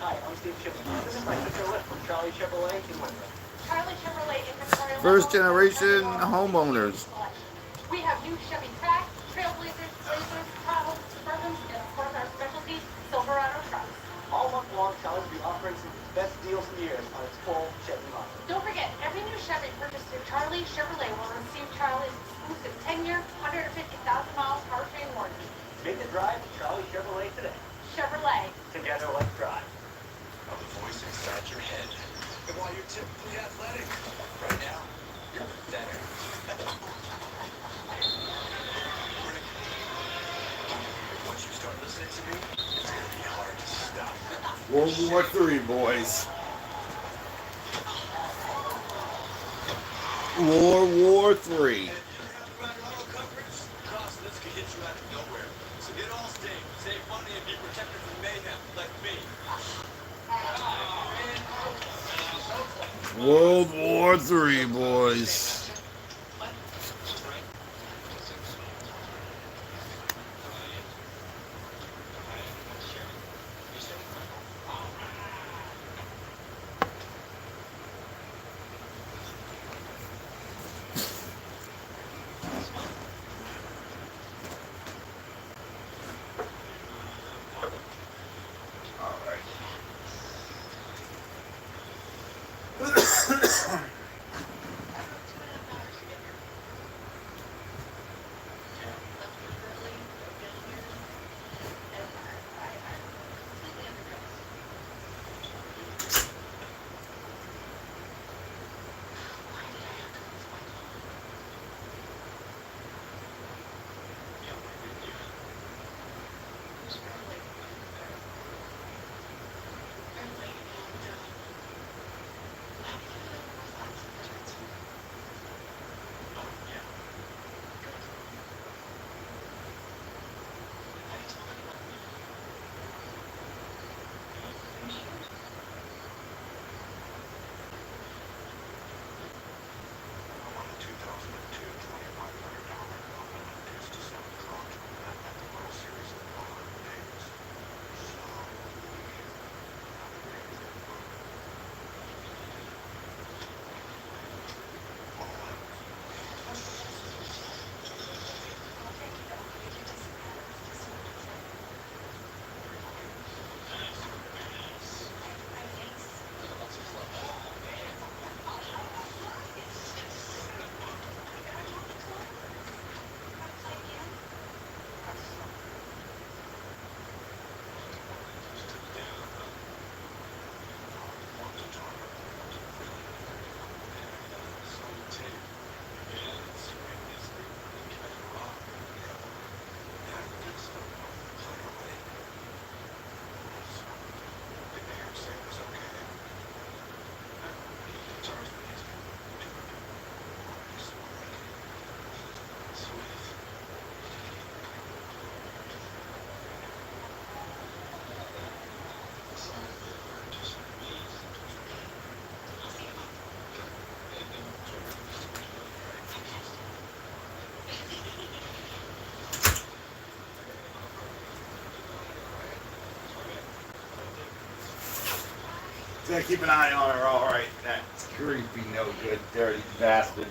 Hi, I'm Steve Chipman. This is my picture list from Charlie Chevrolet in Wentworth. Charlie Chevrolet inventory. First generation homeowners. We have new Chevy Trax, Trailblazers, Blazers, Tahoes, Suburbans, and of course our specialty, Silverado trucks. All month long, Charlie will be offering some of the best deals in years on its full Chevy line. Don't forget, every new Chevy purchased through Charlie Chevrolet will receive Charlie's exclusive 10-year, 150,000 miles powertrain warranty. Make the drive to Charlie Chevrolet today. Chevrolet. Together, let's drive. Now the voice inside your head. And while you're typically athletic, right now, you're pathetic. Once you start listening to me, it's going to be hard to stop. World War III, boys. World War III. Auto coverage, cost this could hit you out of nowhere. So get Allstate, save money, and be protected from mayhem like me. World War III, boys. Gotta keep an eye on her, alright. That's creepy, no good, dirty bastard.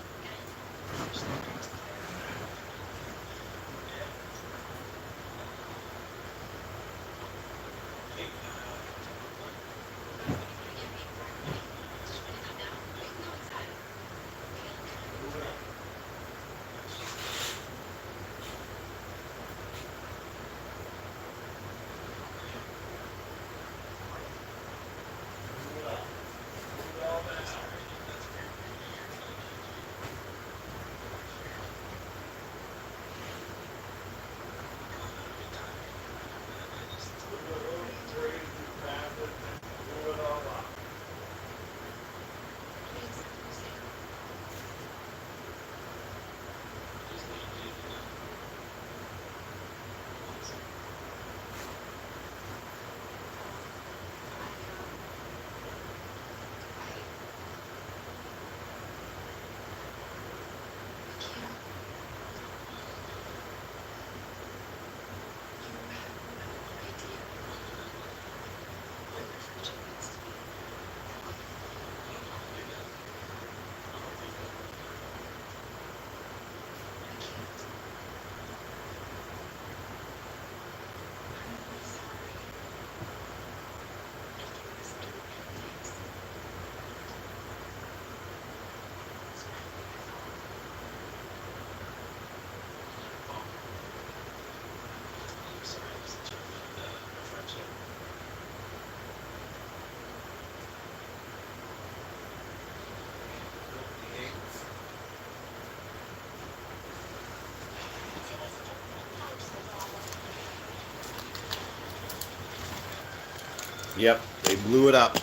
Yep, they blew it up.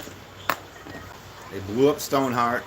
They blew up Stoneheart.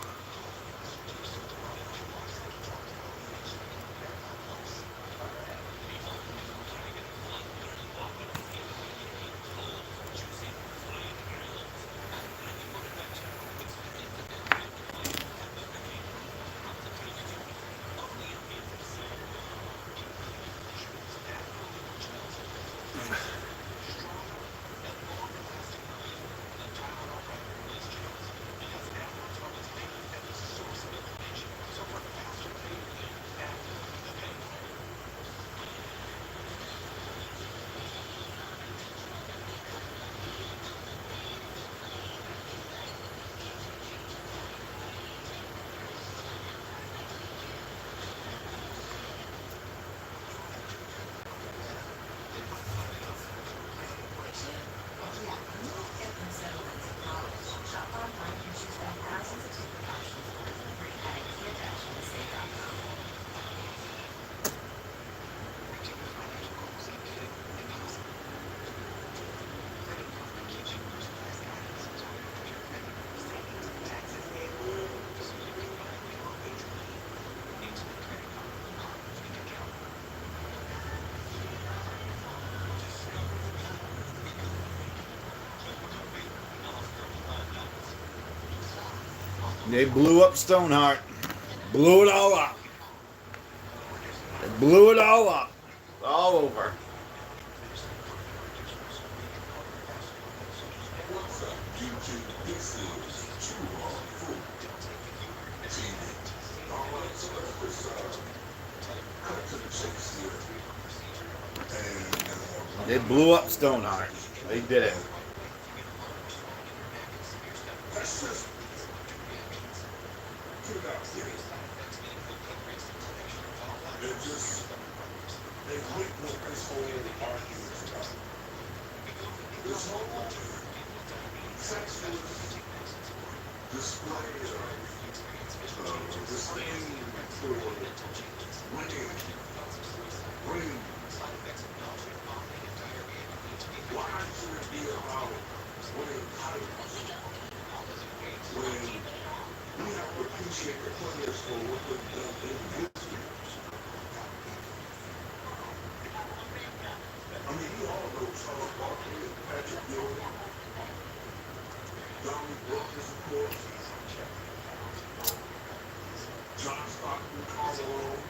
They blew up Stoneheart. Blew it all up. They blew it all up. All over. What's up, YouTube? This is True Hard Food TV. Alright, so let's just cut to the chase here. And They blew up Stoneheart. They did it. let's just put it out there. And just admit what this whole argument is about. This whole sexualist display of disdain for winning. Why should it be about winning titles when we have to appreciate the players for what they've done individually? I mean, we all know Charles Barkley, Patrick Ewing, Donnie Brooks, of course, John Stockton, Karl Malone,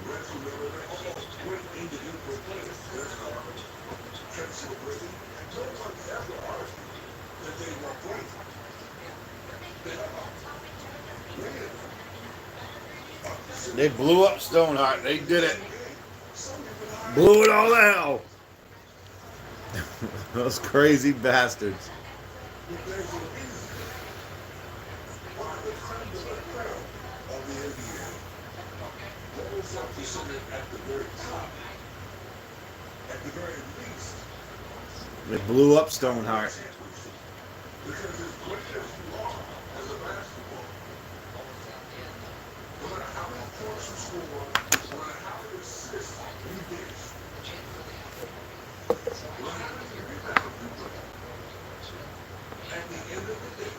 Reggie Miller, they're all great individual players. There's Tracy McGrady. No one ever argued that they were great. They blew up Stoneheart. They did it. Blew it all to hell. Those crazy bastards. But there's a reason why the creme de la creme of the NBA rolls up to sit at the very top, at the very least. They blew up Stoneheart. Because as great as you are as a basketball, no matter how many points you score, no matter how many assists you dish, no matter how many rebounds you play, at the end of the day,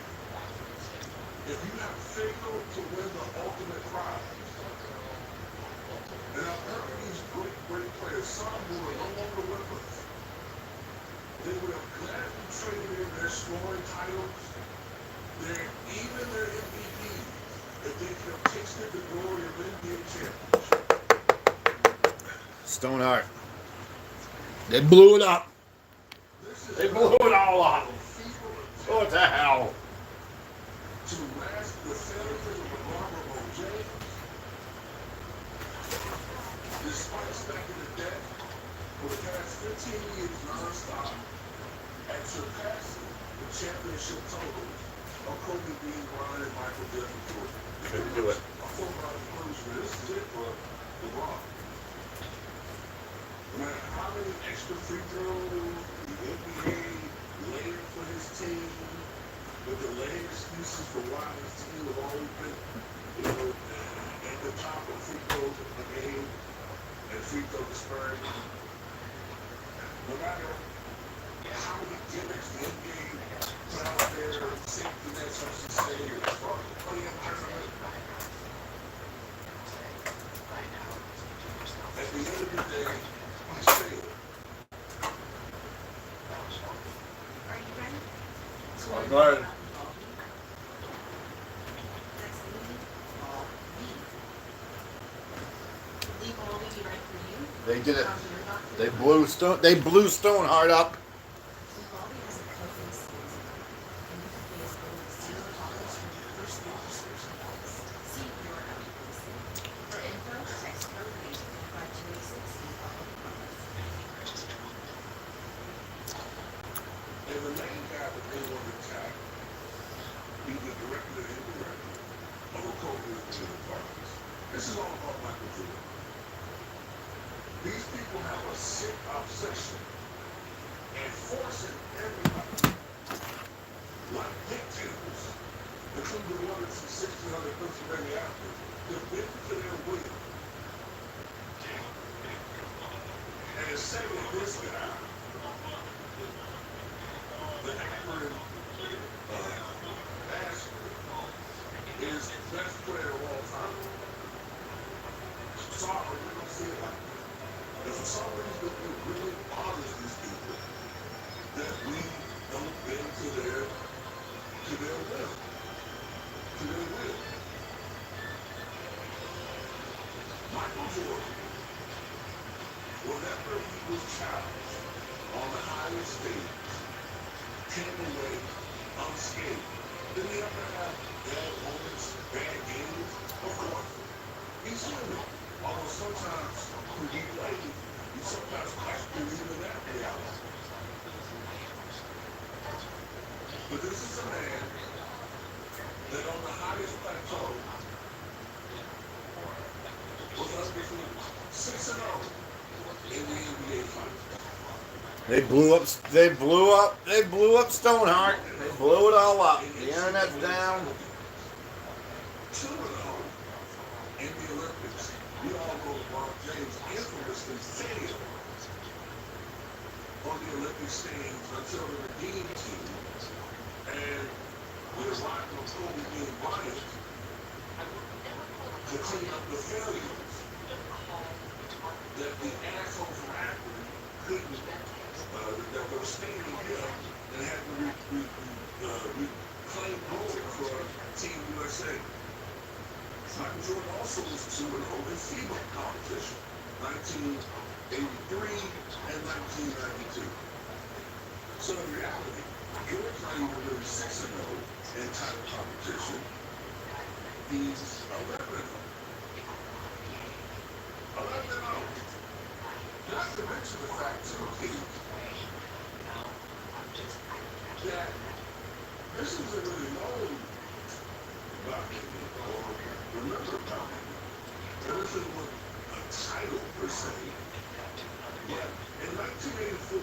if you have failed to win the ultimate prize, and I've heard of these great players, some who are no longer with us, they would have gladly traded in their scoring titles, even their MVP, if they could have tasted the glory of NBA championship. Stoneheart. They blew it up. This is They blew it all up. What the hell? to mask the failures of LeBron James, despite stacking the deck for the past 15 years non-stop and surpassing the championship totals of Kobe Bean, Bryant, and Michael Jordan. Couldn't do it. A former punishment. This is it for LeBron. No matter how many extra free throws the NBA laid for his team, with the lame excuses for why his team has always been, at the top of free throws in the game and free throw disparity. No matter how the gimmicks the NBA put out there, safety nets, I should say, as far as the play-in tournament. At the end of the day, he failed. Go ahead. They did it. They blew Stoneheart up. And the main guy that they want to attack, either directly or indirectly, overcoat is the departments. This is all about Michael Jordan. These people have a sick obsession and forcing everybody, like dictators, including the ones from 1600 Pennsylvania athletes, to bend to their will. And to say that this guy, the Akron Ashford, is the best player of all time. Sorry, we don't see it like that. And for some reason, it really bothers these people that we don't bend to their will. To their will. Michael Jordan, whenever he was challenged on the highest stage, came away unscathed. Did he ever have bad moments, bad games? Of course. He's human. Although sometimes when he played, you sometimes question even that reality. But this is a man that on the highest plateau was undefeated. 6-0 in the NBA Finals. They blew up Stoneheart. They blew it all up. The internet's down. 2-0 in the Olympics. We all know LeBron James infamously failed on the Olympic stage until the Redeem team and the arrival of Kobe being Bryant to clean up the failures that the asshole from Akron couldn't, that were standing here and had to reclaim gold for Team USA. Michael Jordan also was 2-0 in FIBA competition, 1983 and 1992. So in reality, Jordan's not even really 6-0 in title competition. He's 11-0. 11-0. Not to mention the fact, too, that this isn't really known about him or remember about him. There isn't a title per se. But in 1984,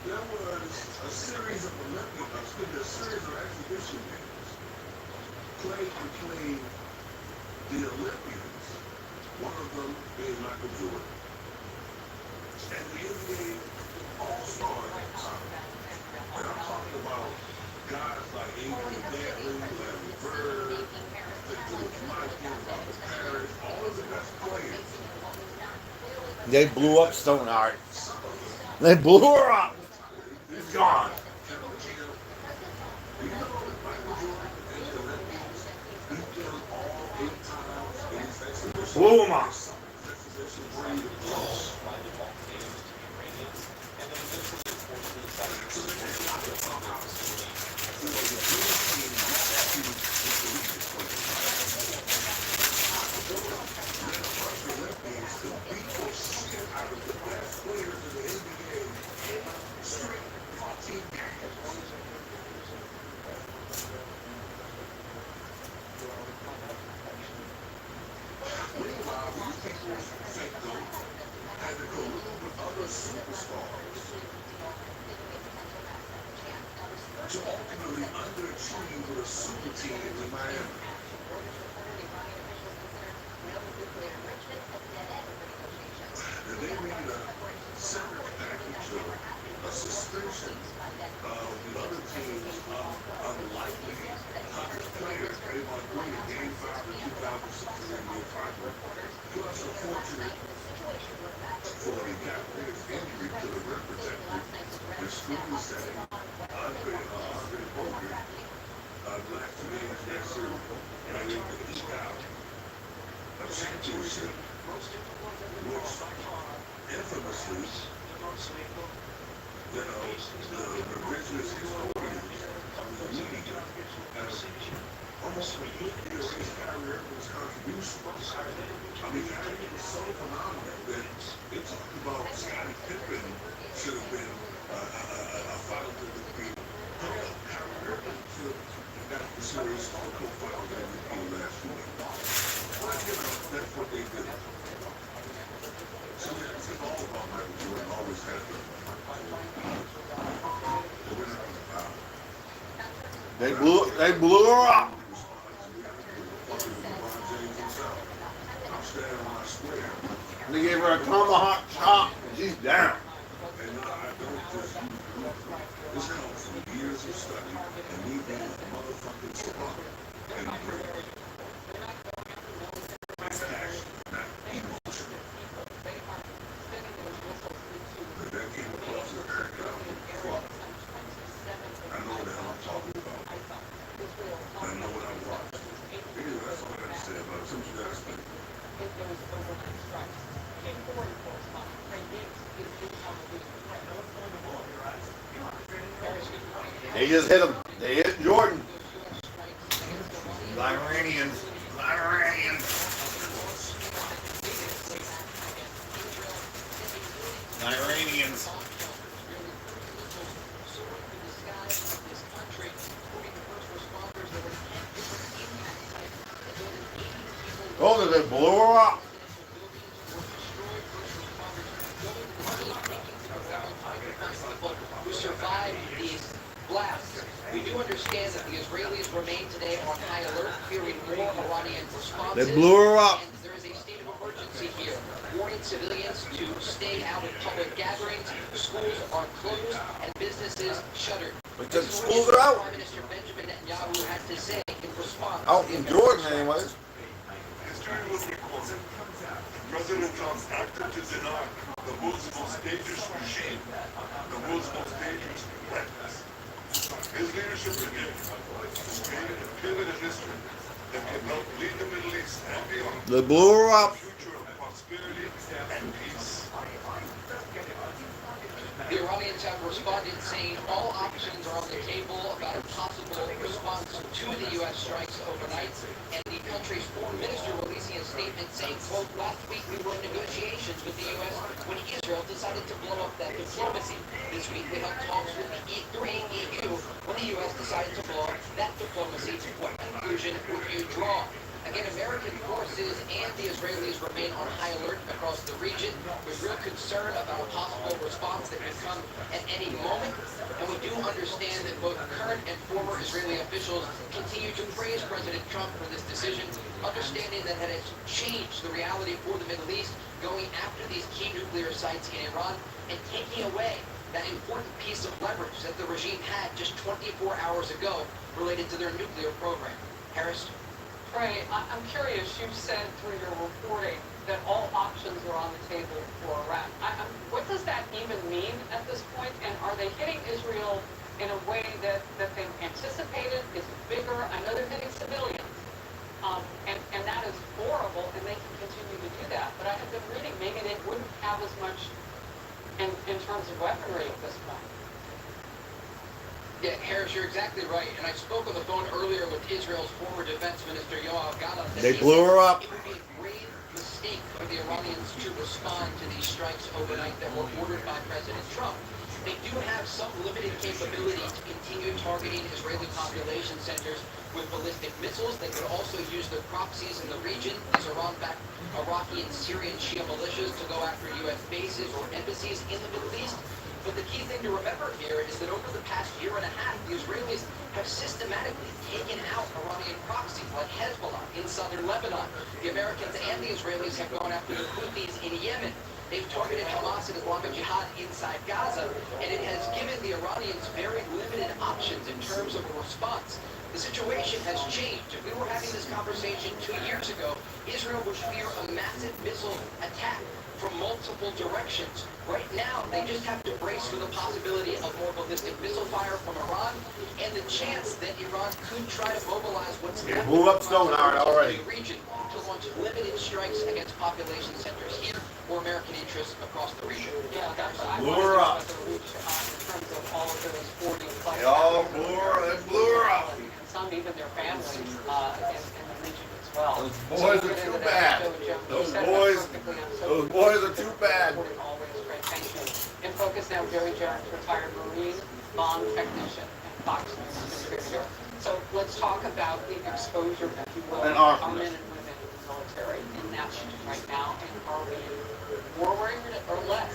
there was a series of exhibition games played between the Olympians, one of them being Michael Jordan, and the NBA All-Star at the time. And I'm talking about guys like Adrian Dantley, Larry Bird, George Michael, Robert Parrish, all of the best players. They blew up Stoneheart. They blew her up. She's gone. Blew him up. To ultimately underachieve with a super team in Miami. And they made a separate package of a distinction. The other teams unlikely 100 players came on green in Game 5 of 2016 NBA Finals. Plus, unfortunate for the Capitals' injury to the rim protector, the screen setting, Andre Bogut, last 2 games next year, and they could eke out a championship, which infamously, you know, the revisionist historians of the media has almost completely erased Kyrie Irving's contribution. I mean, Kyrie was so phenomenal that they talked about Scottie Pippen should have been a final to defeat. Kyrie Irving should have got the series on co-final MVP last week. But, you know, that's what they did. So it's all about Michael Jordan, always has been. They blew her up. They gave her a tomahawk chop and she's down. This comes from years of study and me being a motherfucking smart and great. It's passion, not emotion. But that came across the crack out with the fuck. I know what the hell I'm talking about. I know what I watched. Anyway, that's all I got to say about it. Some of you guys think. They just hit him. They hit Jordan. Iranians. Iranians. Iranians. Oh, they blew her up. Who survived these blasts. We do understand that the Israelis remain today on high alert, fearing more Iranian responses. They blew her up. And there is a state of emergency here, warning civilians to stay out of public gatherings. Schools are closed and businesses shuttered. But the schools are out. Prime Minister Benjamin Netanyahu had to say in response. Out in Jordan, anyways. History will record. President Trump acted to deny the world's most dangerous regime, the world's most dangerous weapons. His leadership again has created a pivot in history that can help lead the Middle East and beyond They blew her up. to a future of prosperity and peace. The Iranians have responded saying all options are on the table about a possible response to the U.S. strikes overnight. And the country's foreign minister releasing a statement saying, quote, last week we were in negotiations with the U.S. when Israel decided to blow up that diplomacy. This week we held talks with the E3 EU when the U.S. decided to blow up that diplomacy. What conclusion would you draw? Again, American forces and the Israelis remain on high alert across the region with real concern about a possible response that could come at any moment. And we do understand that both current and former Israeli officials continue to praise President Trump for this decision, understanding that it has changed the reality for the Middle East, going after these key nuclear sites in Iran and taking away that important piece of leverage that the regime had just 24 hours ago related to their nuclear program. Harris? Right. I'm curious, you said through your reporting that all options are on the table for Iraq. What does that even mean at this point? And are they hitting Israel in a way that they anticipated? Is it bigger? I know they're hitting civilians. And that is horrible, and they can continue to do that. But I have been reading maybe they wouldn't have as much in terms of weaponry at this point. Yeah, Harris, you're exactly right. And I spoke on the phone earlier with Israel's former defense minister, Yoav Gallant. They blew her up. It would be a grave mistake for the Iranians to respond to these strikes overnight that were ordered by President Trump. They do have some limited capability to continue targeting Israeli population centers with ballistic missiles. They could also use their proxies in the region, these Iran-backed Iraqi and Syrian Shia militias, to go after U.S. bases or embassies in the Middle East. But the key thing to remember here is that over the past year and a half, the Israelis have systematically taken out Iranian proxies like Hezbollah in southern Lebanon. The Americans and the Israelis have gone after the Houthis in Yemen. They've targeted Hamas and Islamic Jihad inside Gaza, and it has given the Iranians very limited options in terms of a response. The situation has changed. If we were having this conversation 2 years ago, Israel would fear a massive missile attack from multiple directions. Right now, they just have to brace for the possibility of more ballistic missile fire from Iran and the chance that Iran could try to mobilize what's left blew up Stonehard already. in the region to launch limited strikes against population centers here or American interests across the region. Yeah, that's what I Blew wanted her to up. know the reach in terms of all of those 40 flights. They all blew her up. And some even their families in the region as well. Those So boys we'll are get too into that. bad. Joe Jones, you Those said that boys, perfectly. I'm so those boys are too bad. Reporting always great. Thank you. In focus now, Jerry Jones, retired Marine, bomb technician, and Fox News contributor. So let's talk about the exposure, if you will, And of our men and women in the military in that region right now. And are we more worried or less?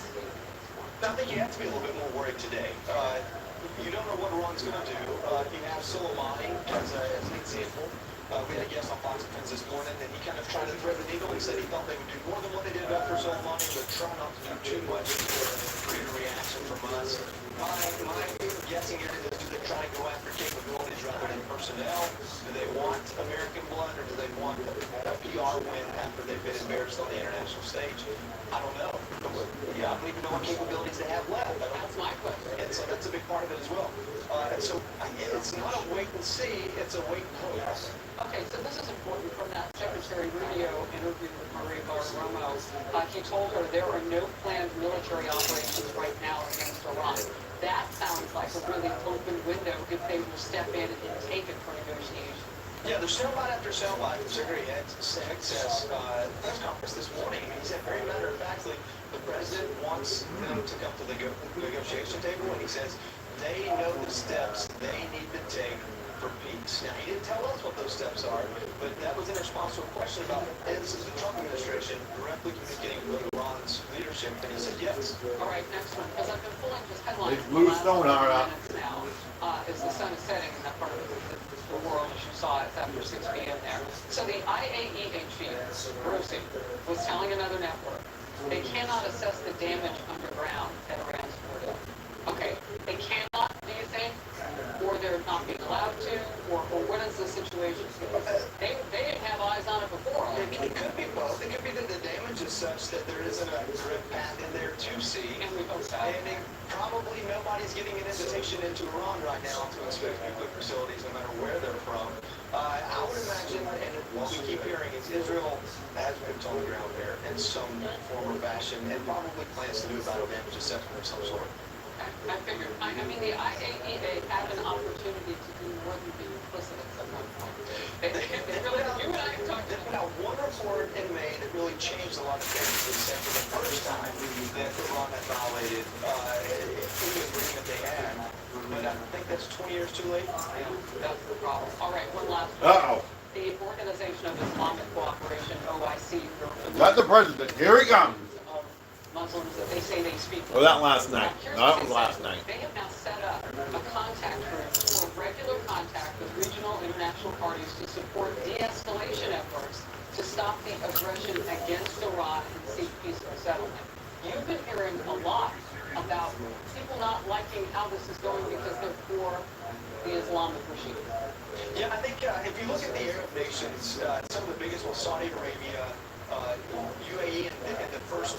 I think you have to be a little bit more worried today. You don't know what Iran's going to do. You have Soleimani as an example. We had a guest on Fox News this morning, and he kind of tried to thread the needle. He said he thought they would do more than what they did for Soleimani, but try not to do too much to create a reaction from us. My guessing here is, do they try to go after capabilities rather than personnel? Do they want American blood, or do they want a PR win after they've been embarrassed on the international stage? I don't know. Yeah, I don't even know what capabilities they have left. That's my question. And so that's a big part of it as well. And so it's not a wait and see, it's a wait and hope. Okay, so this is important from that Secretary Rubio interview with Marie Bartiromo. He told her there are no planned military operations right now against Iran. That sounds like a really open window if they will step in and take it for negotiation. Yeah, there's soundbite after soundbite. Secretary Excess press conference this morning. I mean, he said very matter of factly, the president wants them to come to the negotiation table, and he says they know the steps they need to take for peace. Now, he didn't tell us what those steps are, but that was in response to a question about, is the Trump administration directly communicating with Iran's leadership, and he said yes. All right, next one, because I've been pulling just headlines. They blew for the last Stonehard up. 20 minutes now, as the sun is setting in that part of the world, as you saw, it's after 6 p.m. there. So the IAEA chief, Grossi, was telling another network, they cannot assess the damage underground at Iran's border. Okay, they cannot, do you think? Or they're not being allowed to? Or what is the situation? They didn't have eyes on it before. I mean, it could be both. It could be that the damage is such that there isn't a direct path in there to see. And we hope so. And probably nobody's getting an invitation into Iran right now to inspect nuclear facilities, no matter where they're from. I would imagine, and what we keep hearing is Israel has boots on the ground there in some form or fashion, and probably plans to do a battle damage assessment of some sort. I figured. I mean, the IAEA had an opportunity to do more than be implicit at some point. They really, you and I have talked There's been one report in May that really changed a lot of things. They said for the first time that Iran had violated the agreement they had. But I think that's 20 years too late. Yeah, that's the problem. All right, one last Uh-oh. one. The Organization of Islamic Cooperation, OIC, That's the president. Here he comes. of Muslims that they say they speak. Oh, that last night. Here's That what was they last said. night. They have now set up a contact group for regular contact with regional international parties to support de-escalation efforts to stop the aggression against Iran and seek peaceful settlement. You've been hearing a lot about people not liking how this is going because they're for the Islamic regime. Yeah, I think if you look at the Arab nations, some of the biggest ones, Saudi Arabia, UAE, and the first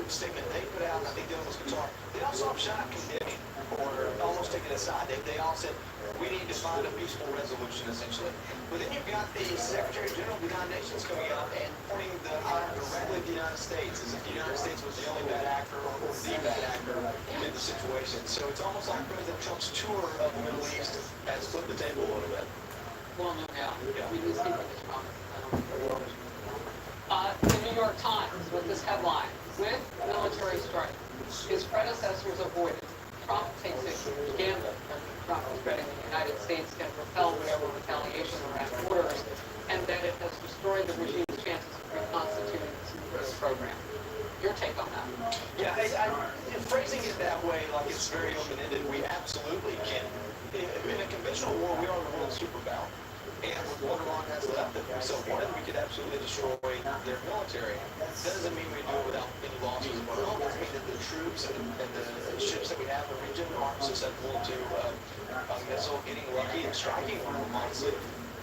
statement they put out, I think the other was Qatar, they all stopped shy of condemning or almost taking a side. They all said, we need to find a peaceful resolution, essentially. But then you've got the Secretary General of the United Nations coming out and pointing the eye directly at the United States, as if the United States was the only bad actor or the bad actor in the situation. So it's almost like President Trump's tour of the Middle East has flipped the table a little bit. Well, no doubt. I mean, these people just promise. The New York Times with this headline, with military strike, his predecessors avoided. Trump takes a huge gamble. Trump is betting the United States can repel whatever retaliation around borders, and that it has destroyed the regime's chances of reconstituting its nuclear program. Your take on that? Yeah, phrasing it that way, like it's very open-ended, we absolutely can. In a conventional war, we are the world superpower. and with what Iran has left of them. So one, we could absolutely destroy their military. That doesn't mean we do it without any losses of our own. It doesn't mean that the troops and the ships that we have in the region aren't susceptible to a missile getting lucky and striking one of them, honestly.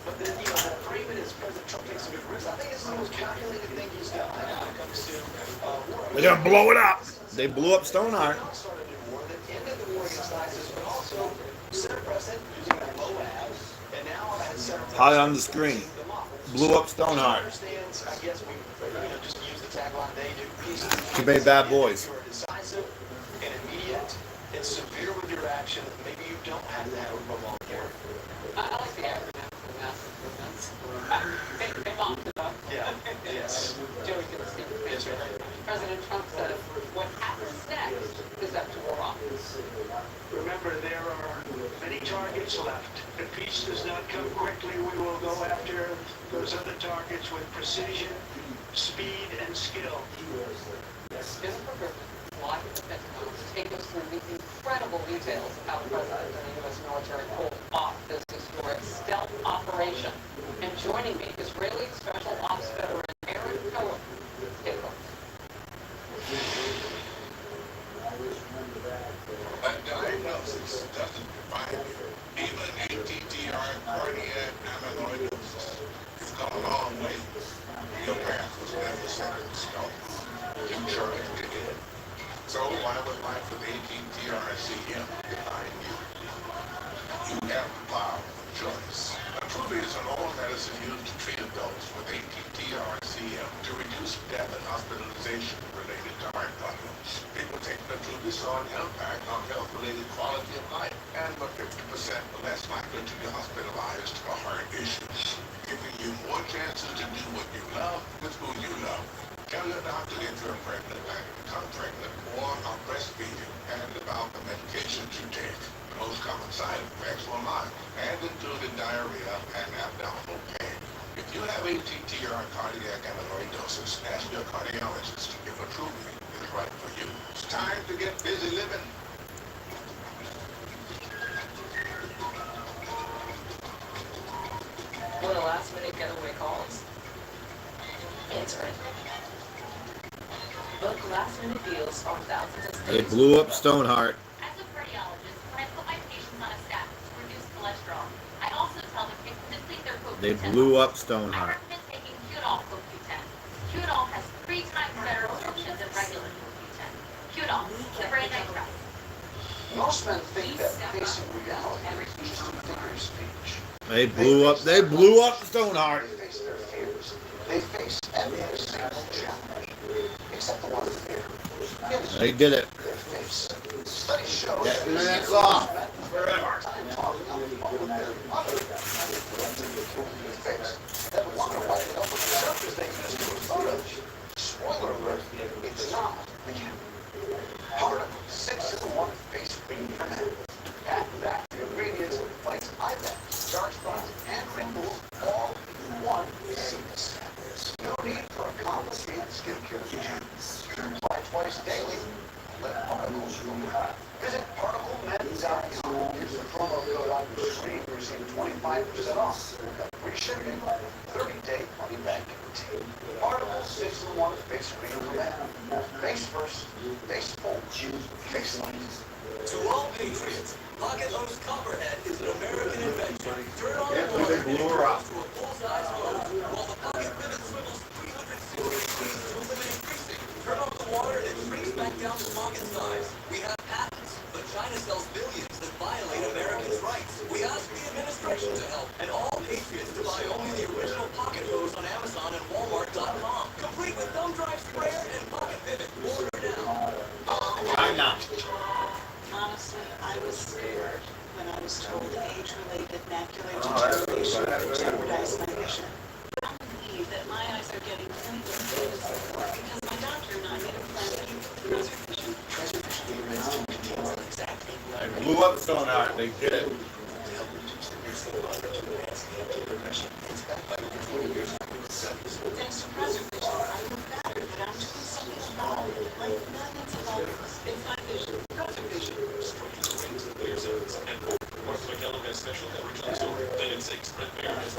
But then, you know, the framing is President Trump takes a big risk. I think it's the most calculated thing he's done when it comes to war. They're gonna blow it up. They blew up Stoneheart. Started a war that ended the war against ISIS, but also set a precedent using Moab, and now has set a Hot on the screen. Blew up Stoneheart. Understands, I guess we just use the tagline they do. Peace Too many bad boys. You are decisive and immediate and severe with your action. Maybe you don't have to have a prolonged war. I like the acronym for massive defense. They mocked it up. Yeah. Yes. Joey can see. Yes, sir. President Trump says what happens next is up to Iran. Remember, there are many targets left. If peace does not come quickly, we will go after those other targets with precision, speed, and skill. Jim Griffin, live at the Pentagon, to take us through the incredible details of how the President and the U.S. military pulled off this historic stealth operation. And joining me, Israeli Special Ops veteran Aaron Cohen. Take a look. A diagnosis doesn't define you. Even ATTR cardiac amyloidosis. You've come a long way. Your path was never set in stone. You chose to live. So why would life with ATTR-CM define you? You have the power of choice. WW3 is an oral medicine used to treat adults with ATTR-CM to reduce death and hospitalization related to heart problems. People take WW3 saw an impact on health-related quality of life and were 50% less likely to be hospitalized for heart issues, giving you more chances to do what you love with who you love. Tell your doctor if you're pregnant and become pregnant or are breastfeeding and about the medications you take. The most common side effects were mild and included diarrhea and abdominal pain. If you have ATTR cardiac amyloidosis, ask your cardiologist if WW3 is right for you. It's time to get busy living. What are last-minute getaway calls? Answer it. Book last-minute deals on thousands of They states. blew up Stoneheart. As a cardiologist, when I put my patients on a statin to reduce cholesterol, I also tell them to deplete their CoQ10. They blew up I Stoneheart. recommend taking Qudol CoQ10. Qudol has 3 times better absorption than regular CoQ10. Qudol, the brand I trust. Most men think that facing reality is just a figure of speech. They blew up Stoneheart. They face their fears. They face every single challenge, except the one fear. They did it. Their face. Studies show Yeah, that and then it's off. forever. Time talking on the phone with their mother. Their face. Then wonder why they don't look at surface. They just do a photo. Spoiler alert, it's not the camera. Particle 6 is the one face cream for men. Add back the ingredients like eye bags, dark spots, and wrinkles, all in one single step. No need for a complicated skincare regime. Apply twice daily. Let particles move. Visit ParticleMed.com. Use the promo code on your screen to receive 25% off. Free shipping, 30-day money-back guarantee. Particle 6-in-1 face cream for men. Face first, face full, face light. To all patriots, Pocket Hose Copperhead is an American invention. Turn on the Yeah, water they blew her up. to a full-size hose, while the pocket pivot swivels 360 degrees to eliminate greasing. Turn off the water and it shrinks back down to pocket size. We have patents, but China sells billions that violate Americans' rights. We ask the administration to help, and all patriots to buy only the original Pocket Hose on Amazon and Walmart.com. Complete with thumb drive sprayer and pocket pivot. Order now. China. Honestly, I was scared when I was told age-related macular Oh, degeneration that's would good. jeopardize my vision. I believe that my eyes are getting completely because my doctor and I made a plan to keep preservation. They blew up Stoneheart. They did it. Thanks to preservation, I look better, but I'm doing something about it. Like millions of others. It's my vision. Preservation. Mark McKellar has special original story. Then it's 6 red bear has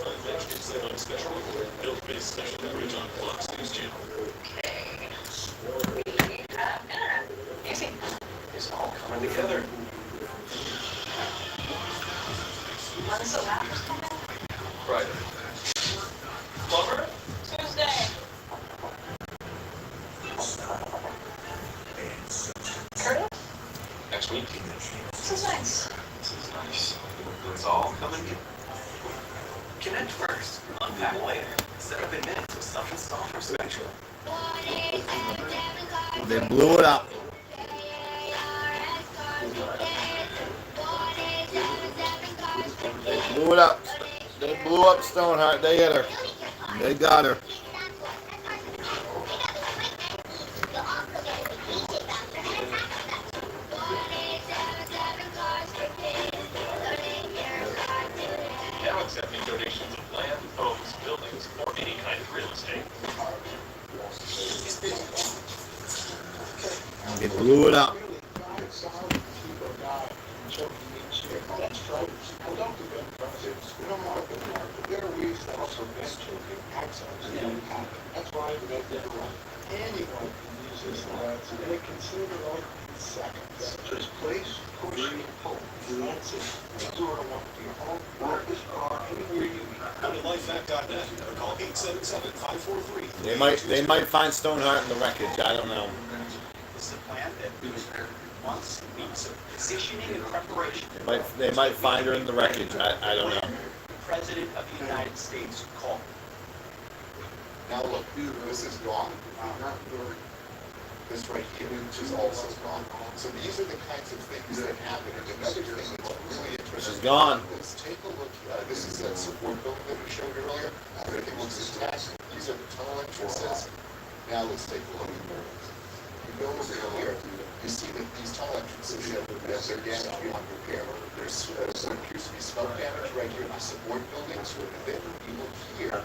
Heather. When's the Raptors coming? Friday. Plumber? Tuesday. Curtis? Next week. This is nice. This is nice. It's all coming. Connect first, unpack later. Set up in minutes with stuff installed from Spectrum. They blew it up. They blew it up. They blew up Stoneheart. They hit her. They got her. Now accepting donations of land, homes, buildings, or any kind of real estate. They blew it up. That's why anyone can use this lens, and it can save it all in seconds. Just place, push, pull. That's it. Do it on your home, office, car, anywhere you need. Go to lifehack.net or call 877-543. They might find Stoneheart in the wreckage. I don't know. This is a plan that wants weeks of positioning and preparation. They might find her in the wreckage. I don't know. The President of the United States called. Now look, this is gone. This right here, which is also gone. So these are the kinds of things that happen. And another thing that's really interesting. She's gone. Is take a look. This is that support building that we showed earlier. Everything looks attached. These are the tunnel entrances. Now let's take a look. You go over here. You see that these tunnel entrances have they're damaged beyond repair. There's what appears to be smoke damage right here in the support buildings. And then you look here.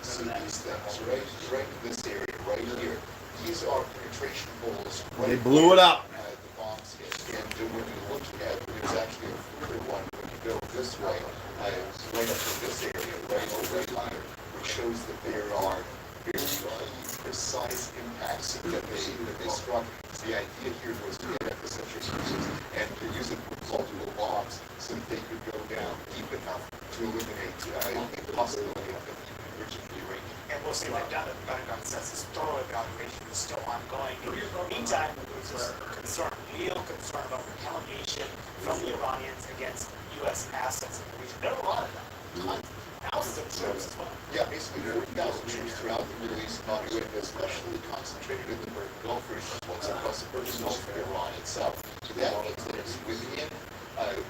See these things right in this area right here. These are penetration holes. Right They blew it up. The bombs hit. And when you look at, there's actually a further one when you go this way, right up to this area, right over here, which shows that there are very precise impacts that they struck. The idea here was to get epicenter uses and to use it with multiple bombs so that they could go down deep enough to eliminate the possibility of it originally range. And we'll see that down at the Pentagon says this thorough evaluation is still ongoing. Meantime, there's this concern, real concern about retaliation from the Iranians against U.S. assets in the region. There are a lot of them, tons, thousands of troops as well. Yeah, basically 40,000 troops throughout the Middle East, especially concentrated in the Persian Gulf region, as well as across the Persian Gulf of Iran itself. So that means that it's within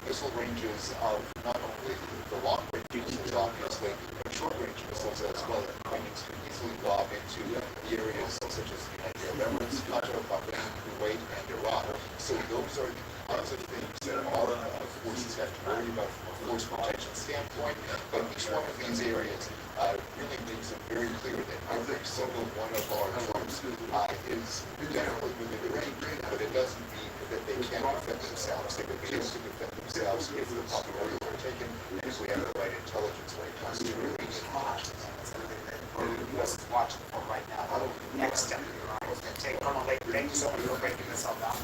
missile ranges of not only the long range missiles, obviously, but short range missiles as well. Iranians can easily lob into the areas such as the United Arab Emirates, Qatar, Bahrain, Kuwait, and Iraq. So those are the kinds of things that our forces have to worry about from a force protection standpoint. But each one of these areas really makes it very clear that every single one of our troops is definitely within the range, but it doesn't mean that they can't defend themselves. They would be able to defend themselves if the proper areas are taken, and if we have the right intelligence when it comes to release. The U.S. is watching for right now. The next step the Iranians can take. Colonel Lake, thank you so much for breaking this all down.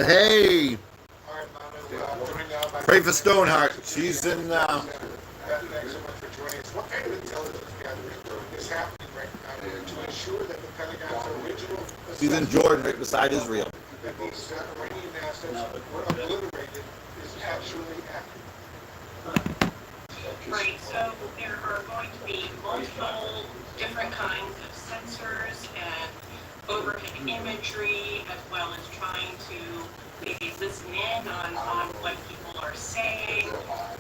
Hey, All right, Manu, pray for Stoneheart. She's in. Thanks so much for joining us. What kind of intelligence gathering is happening right now to ensure that the Pentagon's original She's in Jordan, right beside Israel. that these Iranian assets were obliterated is actually accurate? Right, so there are going to be multiple different kinds of sensors and overhead imagery, as well as trying to maybe listen in on what people are saying.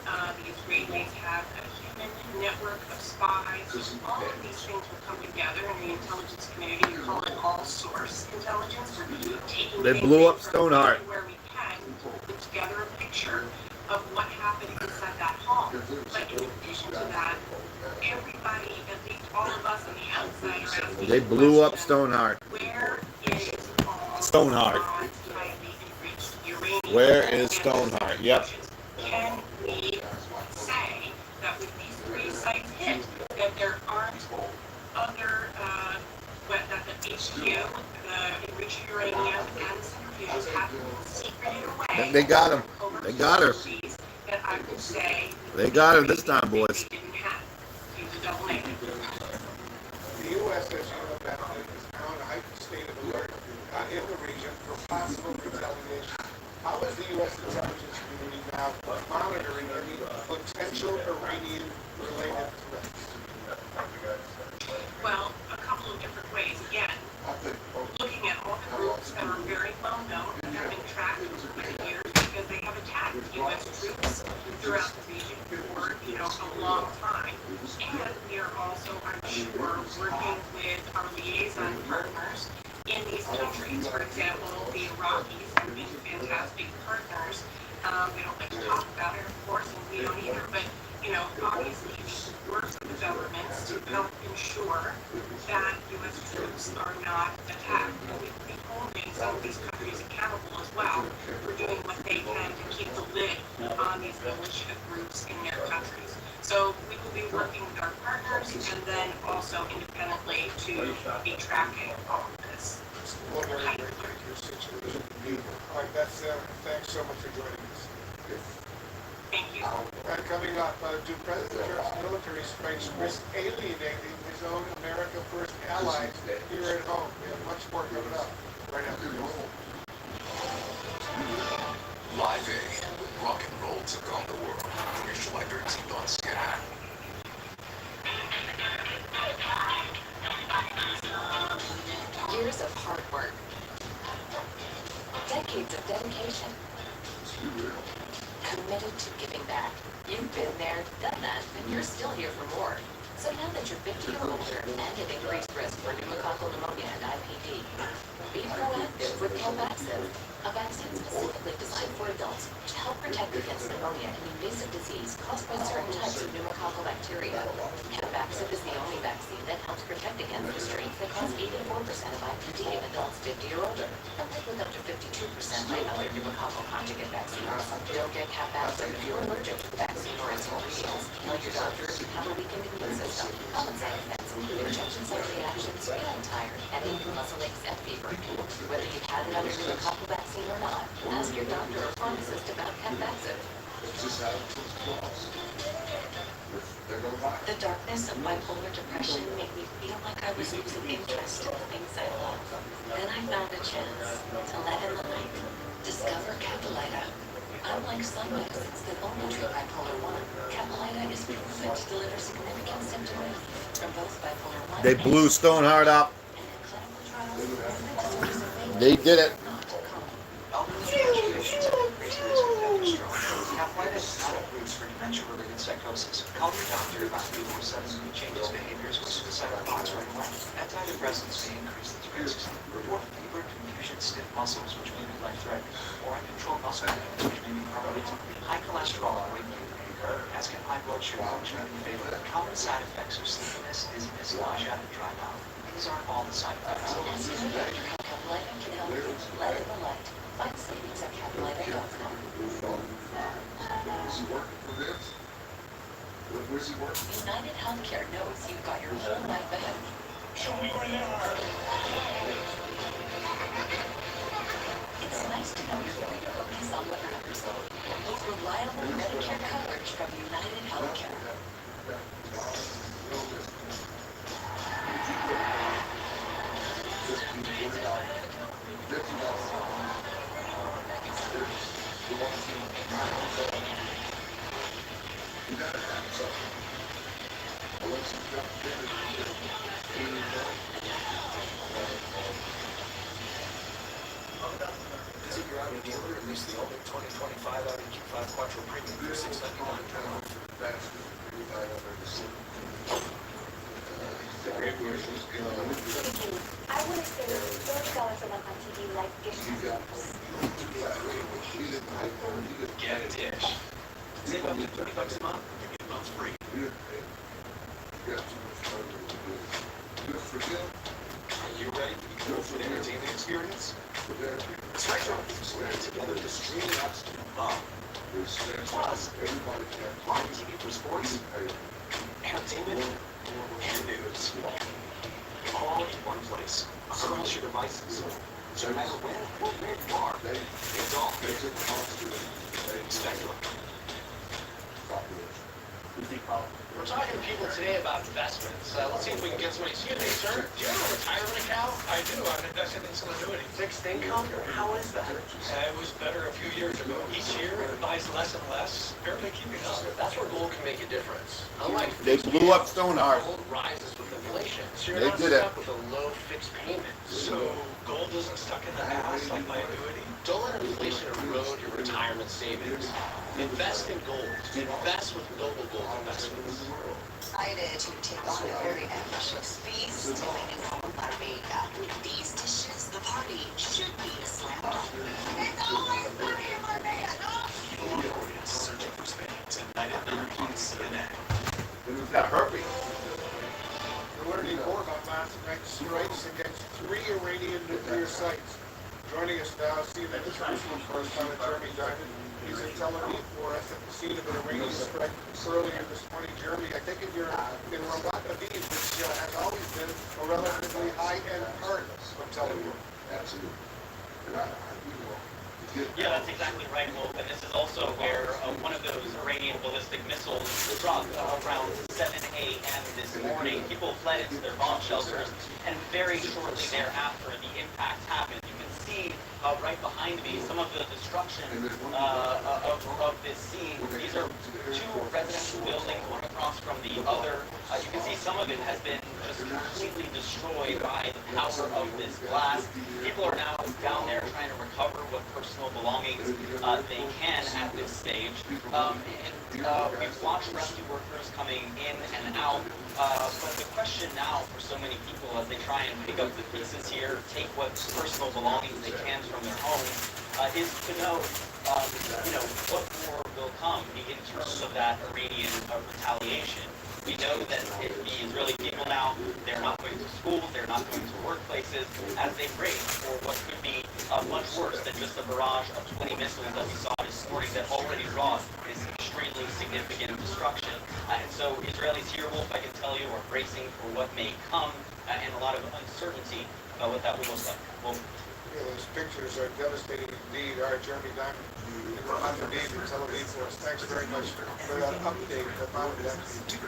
The Israelis have a human network of spies. All of these things will come together in the intelligence community. We call it all-source intelligence. We're taking They blew up things from Stoneheart. where we can, put together a picture of what happened inside that hall. But in addition to that, everybody, at least all of us on the outside, are asking They blew up the question, Stoneheart. where is all Stoneheart. highly enriched uranium? Where is Stoneheart? Yep. Can we say that with these three sites hit, that there aren't other, that the HQ, the enriched uranium, and the Center You just have to secret it away. They got him. They got her. That I would say They got her this time, boys. they didn't have. Use a double negative. The U.S., as you know, Beth, is now in a heightened state of alert in the region for possible retaliation. How is the U.S. intelligence community now monitoring any potential Iranian-related threats? Well, a couple of different ways. Again, looking at all the groups that are very well known and have been tracked for many years because they have attacked U.S. troops throughout the region for, a long time. And we are also, I'm sure, working with our liaison partners in these countries. For example, the Iraqis have been fantastic partners. We don't like to talk about it, of course, and we don't either, but, obviously we work with the governments to help ensure that U.S. troops are not attacked. And we will be holding some of these countries accountable as well for doing what they can to keep the lid on these militia groups in their countries. So we will be working with our partners and then also independently to be tracking all of this. Well, very, very critical situation. All right, that's, thanks so much for joining us. Thank you. And coming up, do President Trump's military strikes risk alienating his own America First allies here at home? We have much more coming up right after this. Live Aid, rock and roll took on the world. From your July 13th on CNN. Years of hard work. Decades of dedication. Committed to giving back. You've been there, done that, and you're still here for more. So now that you're 50 or older and at increased risk for pneumococcal pneumonia and IPD, be proactive with Capvaxive, a vaccine specifically designed for adults to help protect against pneumonia and invasive disease caused by certain types of pneumococcal bacteria. Capvaxive is the only vaccine that helps protect against the strains that cause 84% of IPD in adults 50 or older, compared with up to 52% by other pneumococcal conjugate vaccines. Don't get Capvaxive if you're allergic to the vaccine or its ingredients. Tell your doctor if you have a weakened immune system. Common side effects include injection site reactions, feeling tired, headache, muscle aches, and fever. Whether you've had another pneumococcal vaccine or not, ask your doctor or pharmacist about Capvaxive. The darkness of bipolar depression made me feel like I was losing interest in the things I love. Then I found a chance to let in the light. Discover Capilita. Unlike some medicines that only treat bipolar 1, Capilita is proven to deliver significant symptom relief from both bipolar 1 They blew Stoneheart up. They did it. Capilita is not approved for dementia-related psychosis. Call your doctor about it before suddenly changes behaviors or suicidal thoughts right away. Antidepressants may increase these risks. Report fever, confusion, stiff muscles, which may be life-threatening, or uncontrolled muscle movements, which may be permanent. High cholesterol and weight gain may occur, as can high blood sugar, which may be fatal. Common side effects are sleepiness, dizziness, nausea, and dry mouth. These aren't all the side effects. Capilita can help you. Let in the light. Find savings at Capilita.com. Is he working for this? Where's he working? United Healthcare knows you've got your whole life ahead of you. Show me where they are. It's nice to know you're going to focus on what matters. With reliable Medicare coverage from United Healthcare. Visit your Audi dealer and lease the all-new 2025 Audi Q5 Quattro Premium for $699 per month. I would say $30 a month on TV like gift cards. Get a dish. Save up to $30 a month and get a month free. Are you ready to be cool for the entertainment experience? That's right, John. We're together to streaming apps to love. Plus, live TV for sports, entertainment, and news. All in one place, across your devices. So no matter when or where you are, it's all spectrum. We're talking to people today about investments. Let's see if we can get somebody. Excuse me, sir. Do you have a retirement account? I do. I'm invested in some annuity. Fixed income? How is that? It was better a few years ago. Each year it buys less and less, barely keeping up. That's where gold can make a difference. Unlike They blew up Stoneheart. gold rises with inflation, so you're They not did it. stuck with a low fixed payment. So gold isn't stuck in the past like my annuity. Don't let inflation erode your retirement savings. Invest in gold. Invest with Global Gold Investments. Excited to take on a very ambitious feast leaning from Marbella. These dishes, the party should be a slam dunk. It's always party in Marbella, no? Glorious searching for Spain's and Night at 9 on CNN. Got herpes. We're learning more about last night's strikes against 3 Iranian nuclear sites. Joining us now, CNN international correspondent Jeremy Diamond. He's in Tel Aviv for us at the scene of an Iranian strike earlier this morning. Jeremy, I think you're in Ramat Aviv, which has always been a relatively high-end part of Tel Aviv. Absolutely. Yeah, that's exactly right, Wolf. And this is also where one of those Iranian ballistic missiles dropped around 7 a.m. this morning. People fled into their bomb shelters, and very shortly thereafter, the impact happened. You can see right behind me some of the destruction of this scene. These are 2 residential buildings, one across from the other. You can see some of it has been just completely destroyed by the power of this blast. People are now down there trying to recover what personal belongings they can at this stage. We've watched rescue workers coming in and out. But the question now for so many people as they try and pick up the pieces here, take what personal belongings they can from their homes, is to know, what more will come in terms of that Iranian retaliation. We know that the Israeli people now, they're not going to schools, they're not going to workplaces, as they brace for what could be much worse than just a barrage of 20 missiles that we saw this morning that already wrought this extremely significant destruction. And so Israelis here, Wolf, I can tell you, are bracing for what may come and a lot of uncertainty about what that will look like. Wolf. Yeah, those pictures are devastating indeed. All right, Jeremy Diamond in Ramat Aviv in Tel Aviv for us. Thanks very much for that update about that.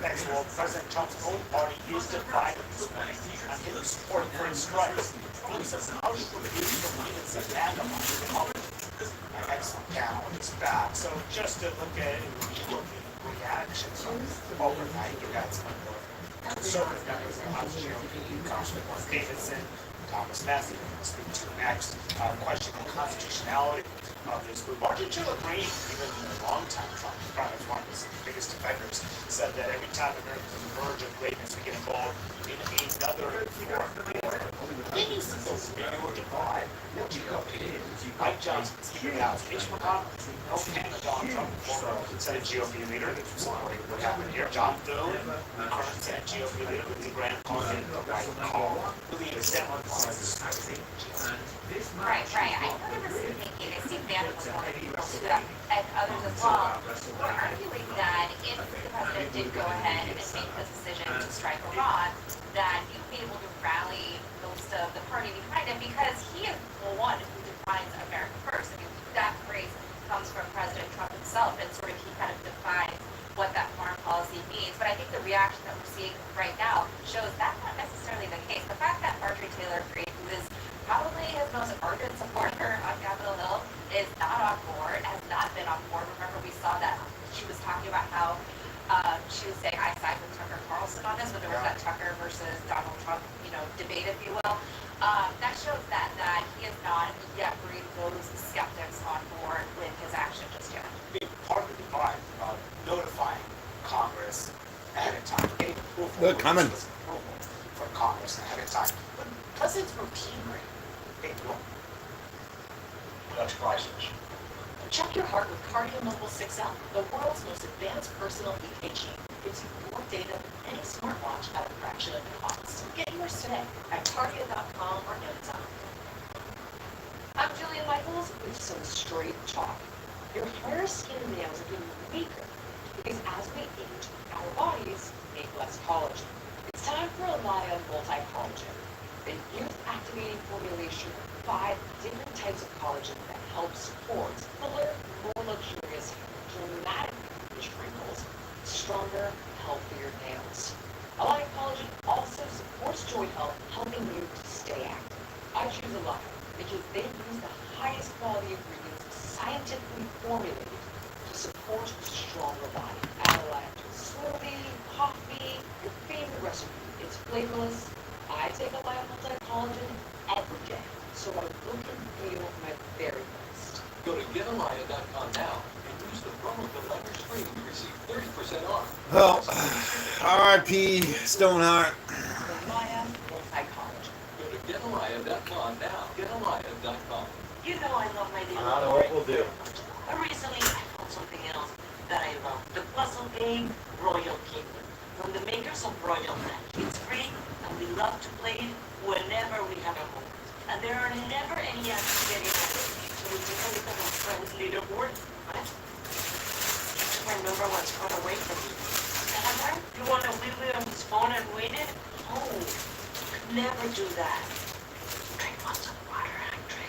Thanks, Well, President Trump's own party is divided this morning on his support for his strikes. Trump says House Republicans don't even sit down on the Republicans. And that's down on his back. So just to look at reactions overnight, you got some conservative members of the House GOP, Congressman Mark Davidson, Thomas Massey, speak to next, questioning the constitutionality of this move. Marjorie Taylor Greene, even a longtime Trump, probably one of his biggest defenders, said that every time Americans on the verge of greatness, we get involved in another foreign war. Then you see those narrow divide, no GOP. Mike Johnson speaking out, Mitch McConnell, no fan of Donald Trump, former Senate GOP leader, that's supporting what happened here. John Thune, the current Senate GOP leader, Lindsey Graham, calling it the right call. Believe it's definitely Right. I know there was some thinking, I see Vanna was one of the people too, and others as well, who are arguing that if the president did go ahead and make the decision to strike Iran, that you'd be able to rally most of the party behind him because he is the one who defines America first. I mean, that phrase comes from President Trump himself, and sort of he kind of defines what that foreign policy means. But I think the reaction that we're seeing right now shows that's not necessarily the case. The fact that Marjorie Taylor Greene, who is probably his most ardent supporter on Capitol Hill, is not on board, has not been on board. Remember, we saw that she was talking about how she was saying, I side with Tucker Carlson on this, but there was that Tucker versus Donald Trump, debate, if you will. That shows that he is not yet bringing those skeptics on board with his action just yet. Part of the divide, notifying Congress ahead of time, getting approval. They're coming. From Congress ahead of time. But presidents routinely, they don't. Without surprises. Check your heart with Cardio Mobile 6L, the world's most advanced personal EKG. Gives you more data than any smartwatch at a fraction of the cost. Get yours today at cardio.com or Notiton. I'm Jillian Michaels with some straight talk. Your hair, skin, and nails are getting weaker because as we age, our bodies make less collagen. It's time for a Lion Multi-Collagen. The youth activating formulation of 5 different types of collagen that help support fuller, more luxurious, dramatically finished wrinkles, stronger, healthier nails. Align Collagen also supports joint health, helping you to stay active. I choose Align because they use the highest quality ingredients scientifically formulated to support a stronger body. Add Align to a smoothie, coffee, your favorite recipe. It's flavorless. I take Align multi-collagen every day, so I look and feel my very best. Go to GetAlaya.com now and use the promo code on your screen to receive 30% off. Well, R.I.P. Stoneheart. Alaya multi-collagen. Go to GetAlaya.com now. GetAlaya.com. You know I love my little I know what we'll do. But recently I found something else that I love. The puzzle game Royal Kingdom. From the makers of Royal Match. It's free and we love to play it whenever we have a moment. And there are never any ads to get in at it. So we take a look at our friend's leaderboard. Right? Just to remember what's far away from you. Sandra, you want to wheel it on his phone and win it? Oh, could never do that. Drink lots of water, Andre.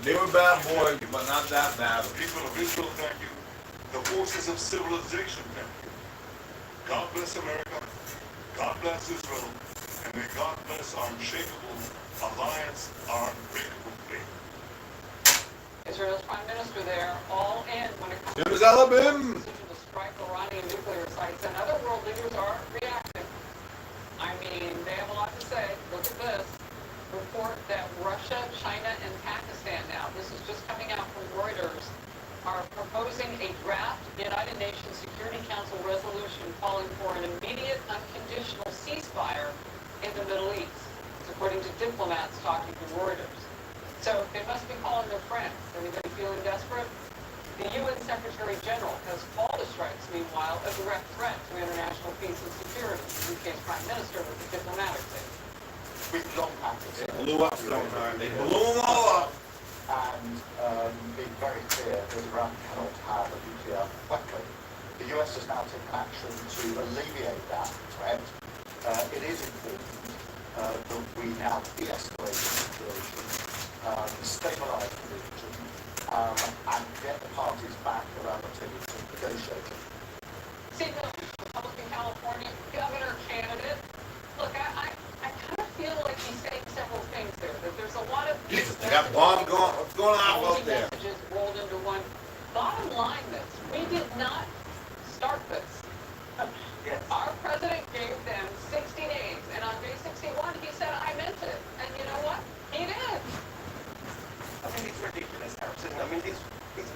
They were bad boys, but not that bad. The people of Israel thank you. The forces of civilization thank you. God bless America. God bless Israel. And may God bless our unshakable alliance, our unbreakable faith. Israel's prime minister there, all in when it comes to Jerusalem. the decision to strike Iranian nuclear sites, and other world leaders are reacting. I mean, they have a lot to say. Look at this report that Russia, China, and Pakistan now, this is just coming out from Reuters, are proposing a draft United Nations Security Council resolution calling for an immediate unconditional ceasefire in the Middle East, according to diplomats talking to Reuters. So they must be calling their friends. Anybody feeling desperate? The UN Secretary General has called the strikes, meanwhile, a direct threat to international peace and security. The UK's Prime Minister with the diplomatic team. We've long had this. Blew up Stoneheart. They blew them all up. And being very clear that Iran cannot have a nuclear weapon. The US has now taken action to alleviate that threat. It is important that we now de-escalate the situation, stabilize the region, and get the parties back around the table to negotiate. See, the Republican California governor candidate, look, I kind of feel like he's saying several things there, that there's a lot of... Jesus, they got bomb going. What's going on out there? Messages rolled into one. Bottom line this, we did not start this. Yes. Our president gave them 60 days, and on day 61, he said, I meant it. And you know what? He did. I think it's ridiculous, Harrison. I mean, these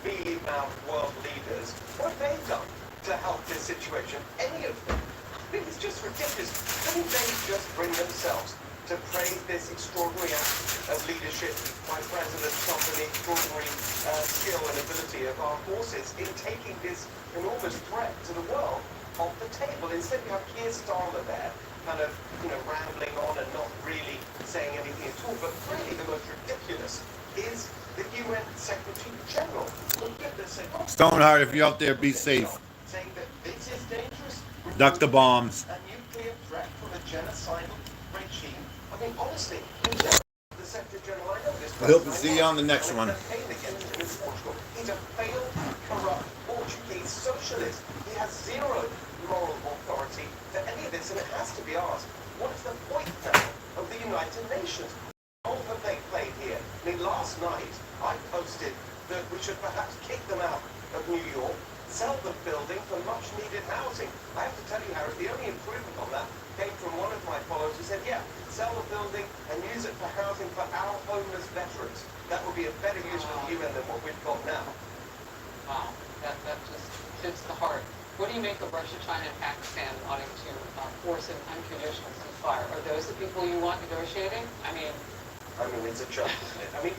big mouth world leaders, what have they done to help this situation? Any of them? I think it's just ridiculous. Couldn't they just bring themselves to praise this extraordinary act of leadership by President Trump and the extraordinary skill and ability of our forces in taking this enormous threat to the world off the table? Instead, you have Keir Starmer there, kind of, rambling on and not really saying anything at all. But really, the most ridiculous is the UN Secretary General. Look at this. Stoneheart, if you're out there, be safe. Saying that this is dangerous. Duck the bombs. A nuclear threat from a genocidal regime. I mean, honestly, the Secretary General, I know this. I hope to see you on the next one. He's a failed, corrupt Portuguese socialist. He has zero moral authority for any of this, and it has to be asked, what is the point now of the United Nations? What have they played here? I mean, last night, I posted that we should perhaps kick them out of New York, sell the building for much-needed housing. I have to tell you, Harry, the only improvement on that came from one of my followers who said, yeah, sell the building and use it for housing for our homeless veterans. That would be a better use for the UN than what we've got now. Wow, that just hits the heart. What do you make of Russia, China, and Pakistan wanting to force an unconditional ceasefire? Are those the people you want negotiating? I mean, it's a joke, isn't it? I mean,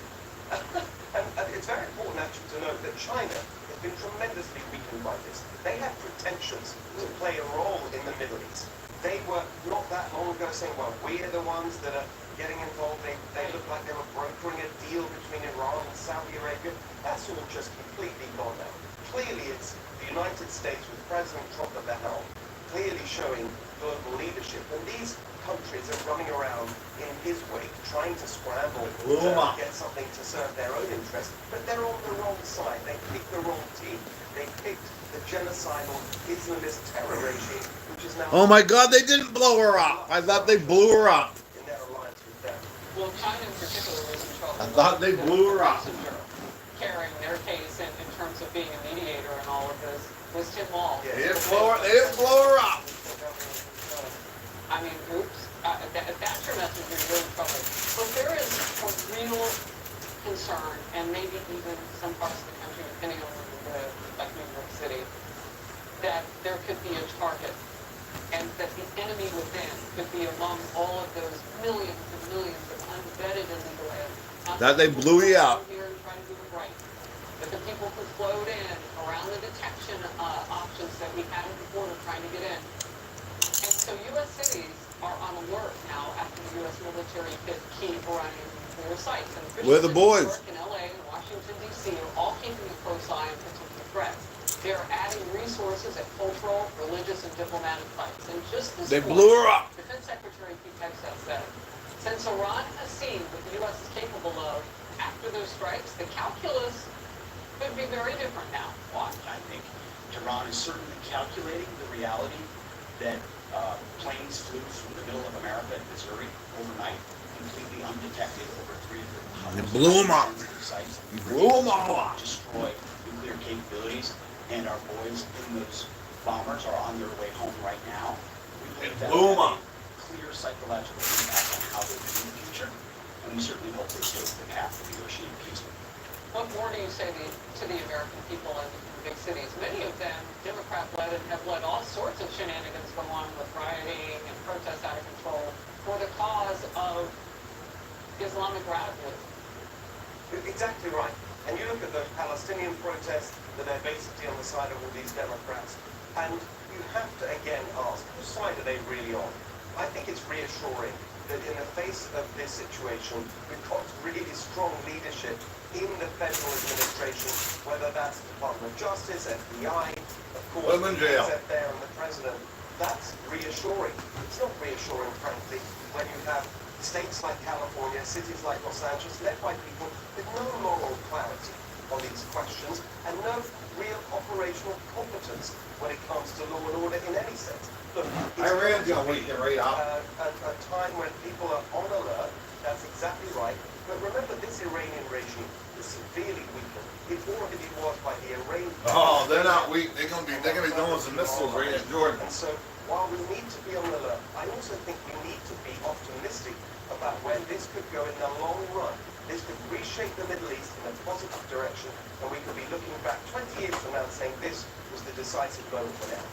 and it's very important actually to note that China has been tremendously weakened by this. They have pretensions to play a role in the Middle East. They were not that long ago saying, well, we're the ones that are getting involved. They looked like they were brokering a deal between Iran and Saudi Arabia. That's all just completely gone now. Clearly, it's the United States with President Trump at the helm, clearly showing global leadership. And these their own interest, but they're on the wrong side. They picked the wrong team. They picked the genocidal Islamist terror regime, which is now... Oh my God, they didn't blow her up. I thought they blew her up. ...in their alliance with them. Well, China in particular was in trouble. I thought they blew her up. Carrying their case in terms of being a mediator in all of this was Tim Walz. They didn't blow her up. I mean, oops. That's your message, you're in trouble. But there is a real concern, and maybe even some parts of the country, depending on where you live, like New York City, that there could be a target, and that the enemy within could be among all of those millions and millions of unvetted illegal aliens. That they blew you up. Here and try to do it right. That the people who flowed in around the detection options that we had at the border trying to get in. And so U.S. cities are on alert now after the U.S. military hit key Iranian nuclear sites. And We're the boys. New York and L.A. and Washington, D.C. are all keeping a close eye on potential threats. They are adding resources at cultural, religious, and diplomatic sites. And just this They morning, blew her up. Defense Secretary Pete Hegseth said, since Iran has seen what the U.S. is capable of after those strikes, the calculus could be very different now. Why? I think Iran is certainly calculating the reality that planes flew from the middle of America and Missouri overnight, completely undetected, over 300 They blew them up. sites. They blew them all up. Destroy nuclear capabilities, and our boys in those bombers are on their way home right now. We believe that blew them up. Clear psychological impact on how they view the future, and we certainly hope they take the path of negotiating peace. What more do you say to the American people in big cities? Many of them Democrat-led and have let all sorts of shenanigans go on with rioting and protests out of control for the cause of Islamic radicalism. Exactly right. And you look at those Palestinian protests that are basically on the side of all these Democrats, and you have to again ask, whose side are they really on? I think it's reassuring that in the face of this situation, we've got really strong leadership in the federal administration, whether that's the Department of Justice, FBI, of course, there and the President. That's reassuring. It's not reassuring, frankly, when you have states like California, cities like Los Angeles, led by people with no moral clarity on these questions and no real operational competence when it comes to law and order in any sense. Look, Iran's gonna wake you right up. A time when people are on alert, that's exactly right. But remember, this Iranian regime is severely weakened. It already was by the Iranian... Oh, they're not weak. They're gonna be throwing some missiles right at Jordan. And so, while we need to be on alert, I also think we need to be optimistic about where this could go in the long run. This could reshape the Middle East in a positive direction, and we could be looking back 20 years from now and saying this was the decisive moment for now.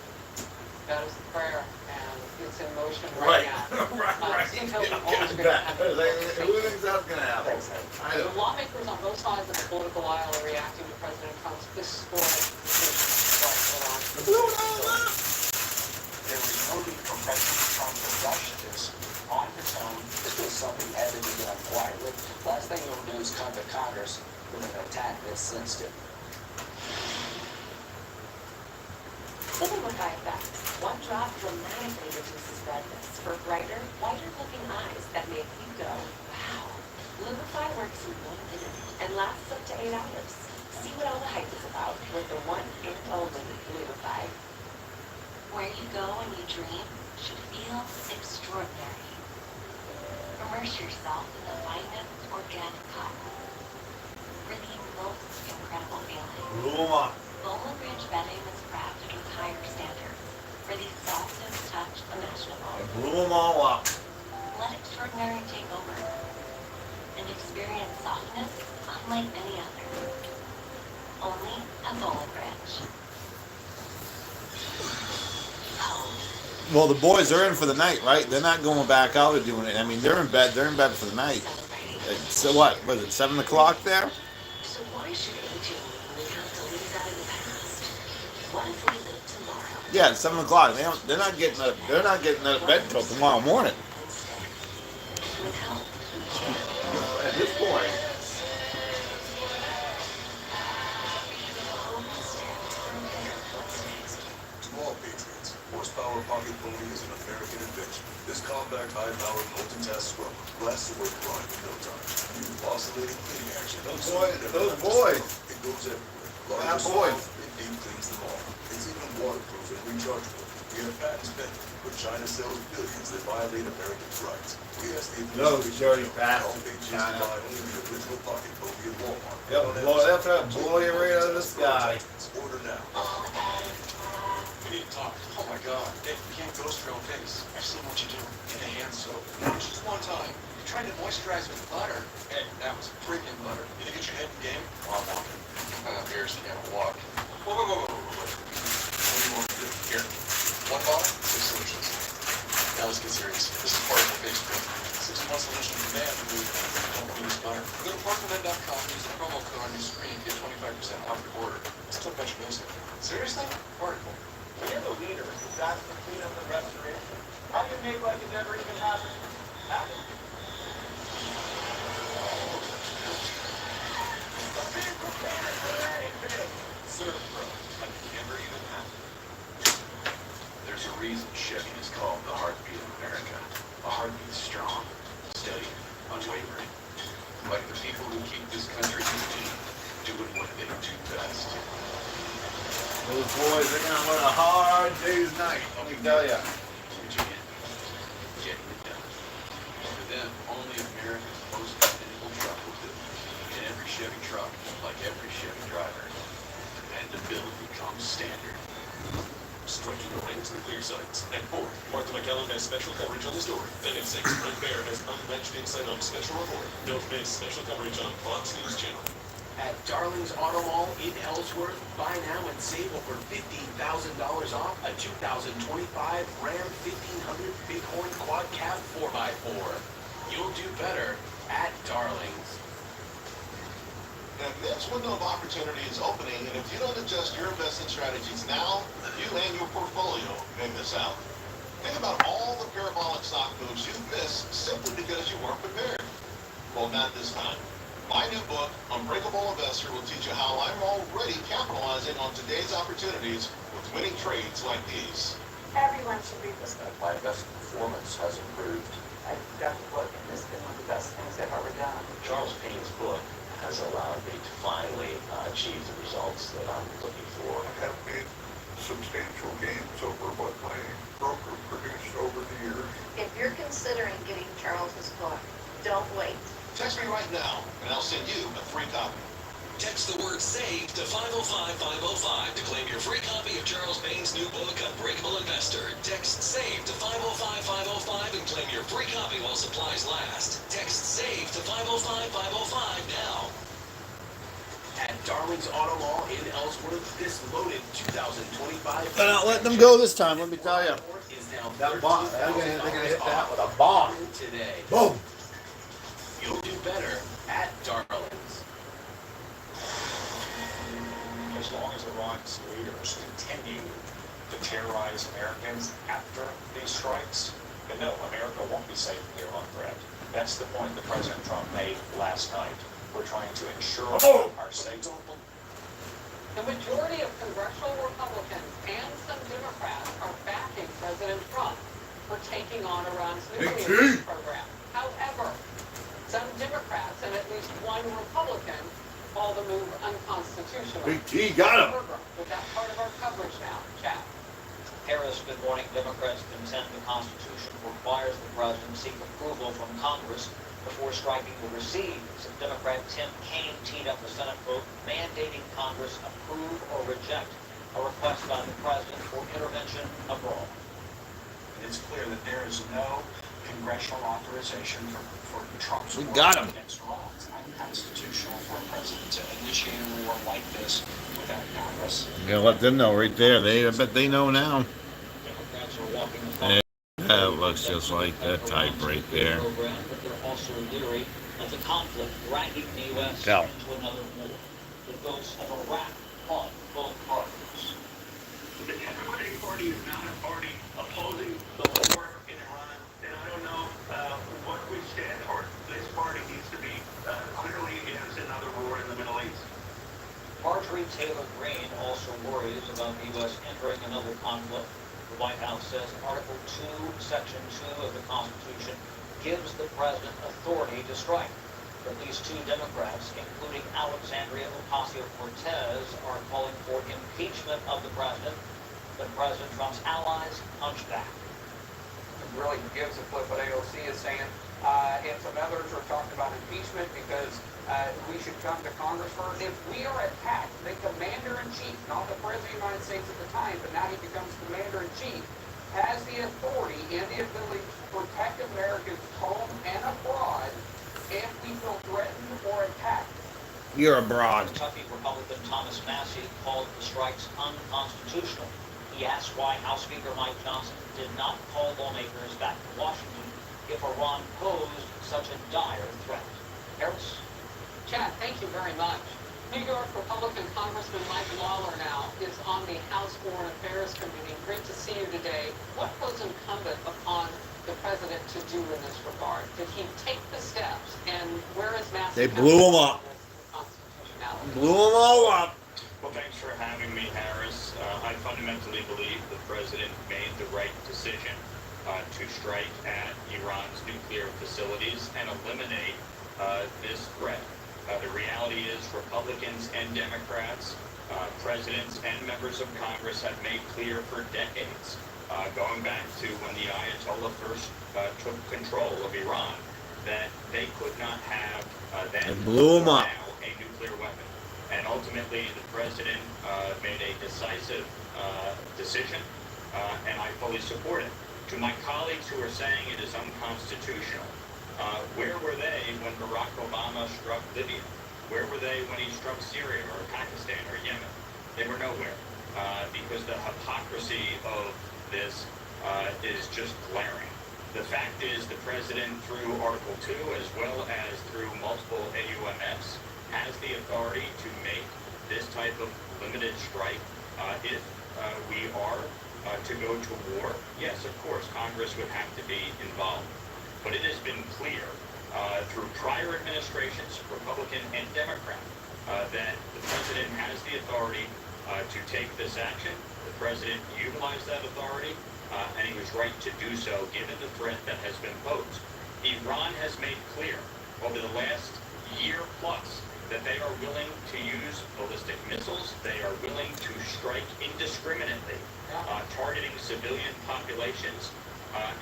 That is the prayer, and it's in motion right now. Right. Steve Hilton, always great to have you. Who thinks that's gonna happen? I The don't. lawmakers on both sides of the political aisle are reacting to President Trump's historic decision to strike Iran. There is no need for President Trump to rush this on his own. This was something he had to be done quietly. Last thing he'll do is come to Congress with an attack this sensitive. Cinema effect. One drop dramatically reduces redness for brighter, whiter-looking eyes that make you go, wow. Lumify works in 1 minute and lasts up to 8 hours. See what all the hype is about with the one and only Lumify. Where you go when you dream should feel extraordinary. Immerse yourself in the finest organic cotton for the most incredible feeling. Blew 'em up. Bowling Ridge bedding is crafted with higher standards for the softest touch imaginable. They blew them all up. Let extraordinary take over and experience softness unlike any other. Only at Bowling Ridge. Well, the boys are in for the night, right? They're not going back out or doing it. I mean, they're in bed. They're in bed for the night. So what? Was it 7 o'clock there? So why should aging mean we have to leave that in the past? What if we live tomorrow? Yeah, it's 7 o'clock. They're not getting out of bed till tomorrow morning. With help. At this point. To all patriots, horsepower, pocket pony is an American invention. This compact, high-powered, multitask scrubber blasts away grime in no time. Oscillating cleaning action. Those boys. It goes everywhere. Bad Larger boys. scale, it deep cleans them all. It's even waterproof and rechargeable. We have patents pending, but China sells billions that violate Americans' rights. We ask the Those dirty all bastards, pages to China. buy only the original pocket pony at Walmart. They'll blow you right out of the sky. Order now. We need to talk. Oh my God. Dave, you can't ghost your own face. I've seen what you do in the hand soap. Just one time. You tried to moisturize with butter. Hey, that was freaking butter. You think get your head in the game? Well, I'm walking. Here's the walk. Whoa. What do you want to do? Here. One bottle, 6 solutions. Now let's get serious. This is part of the face cream. 61 solution demand to move don't use butter. Go to parkland.com, use the promo code on your screen, get 25% off your order. It's still much music. Seriously? Particle. You're the leader. That's the cleanup and restoration. How do you make like it never even happened? Sir, bro, like it never even happened. There's a reason Chevy is called the heartbeat of America. A heartbeat strong, steady, unwavering. Like the people who keep this country moving, doing what they do best. Those boys are gonna win a hard day's night, let me tell ya. Virginia, getting it done. For them, only America's most dependable truck will do. In every Chevy truck, like every Chevy driver, dependability comes standard. Striking away to the clear sights. At 4, Martha McKellen has special coverage on the story. Then at 6, Brent Bear has unmatched insight on special report. Don't miss special coverage on Fox News Channel. At Darling's Auto Mall in Ellsworth, buy now and save over $15,000 off a 2025 Ram 1500 Bighorn Quad Cab 4x4. You'll do better at Darling's. The next window of opportunity is opening, and if you don't adjust your investment strategies now, you and your portfolio may miss out. Think about all the parabolic stock moves you've missed simply because you weren't prepared. Well, not this time. My new book, Unbreakable Investor, will teach you how I'm already capitalizing on today's opportunities with winning trades like these. Everyone should read this book. My investment performance has improved. I got the book, and this has been one of the best things I've ever done. Charles Payne's book has allowed me to finally achieve the results that I'm looking for. I have made substantial gains over what my broker produced over the years. If you're considering getting Charles's book, don't wait. Text me right now, and I'll send you a free copy. Text the word SAVE to 505-505 to claim your free copy of Charles Payne's new book, Unbreakable Investor. Text SAVE to 505-505 and claim your free copy while supplies last. Text SAVE to 505-505 now. At Darling's Auto Mall in Ellsworth, this loaded 2025... They're not letting them go this time, let me tell you. ...is now That bomb, they're gonna hit that with a bomb. Today. Boom. You'll do better at Darling's. As long as Iran's leaders continue to terrorize Americans after these strikes, then no, America won't be safe from the Iran threat. That's the point that President Trump made last night. We're trying to ensure our safety. The majority of congressional Republicans and some Democrats are backing President Trump for taking on Iran's nuclear program. However, some Democrats and at least one Republican call the move unconstitutional. Big T got him. With that part of our coverage now, Chad. Harris, good morning. Democrats contend the Constitution requires the president seek approval from Congress before striking the receive. Democrat Tim Kaine teed up the Senate vote mandating Congress approve or reject a request by the president for intervention abroad. It's clear that there is no congressional authorization for Trump's We got him. against Iran. It's unconstitutional for a president to initiate a war like this without Congress. You gotta let them know right there. I bet they know now. Democrats are walking the That looks just like that type right there. program, but they're also leery of the conflict dragging the U.S. Go. into another war. The ghost of Iraq on both parties. The Democratic Party is not a party opposing the war in Iran, and I don't know what we stand for. This party needs to be clearly against another war in the Middle East. Marjorie Taylor Greene also worries about the U.S. entering another conflict The White House says Article 2, Section 2 of the Constitution gives the president authority to strike. At least 2 Democrats, including Alexandria Ocasio-Cortez, are calling for impeachment of the president. But President Trump's allies punched back. Really gives a flip what AOC is saying. And some others are talking about impeachment because we should come to Congress first. If we are attacked, the commander-in-chief, not the president of the United States at the time, but now he becomes commander-in-chief, has the authority and the ability to protect Americans home and abroad if we feel threatened or attacked. You're abroad. Kentucky Republican Thomas Massey called the strikes unconstitutional. He asked why House Speaker Mike Johnson did not call lawmakers back to Washington if Iran posed such a dire threat. Harris? Chad, thank you very much. New York Republican Congressman Mike Lawler now is on the House Foreign Affairs Committee. Great to see you today. What was incumbent upon the president to do in this regard? Did he take the steps? And where is Massey? They blew him up. Blew them all up. Well, thanks for having me, Harris. I fundamentally believe the president made the right decision to strike at Iran's nuclear facilities and eliminate this threat. The reality is Republicans and Democrats, presidents and members of Congress have made clear for decades, going back to when the Ayatollah first took control of Iran, that they could not have then blew them up. now a nuclear weapon. And ultimately, the president made a decisive decision, and I fully support it. To my colleagues who are saying it is unconstitutional, where were they when Barack Obama struck Libya? Where were they when he struck Syria or Pakistan or Yemen? They were nowhere, because the hypocrisy of this is just glaring. The fact is the president, through Article 2 as well as through multiple AUMFs, has the authority to make this type of limited strike if we are to go to war. Yes, of course, Congress would have to be involved. But it has been clear through prior administrations, Republican and Democrat, that the president has the authority to take this action. The president utilized that authority, and he was right to do so given the threat that has been posed. Iran has made clear over the last year plus that they are willing to use ballistic missiles. They are willing to strike indiscriminately, targeting civilian populations.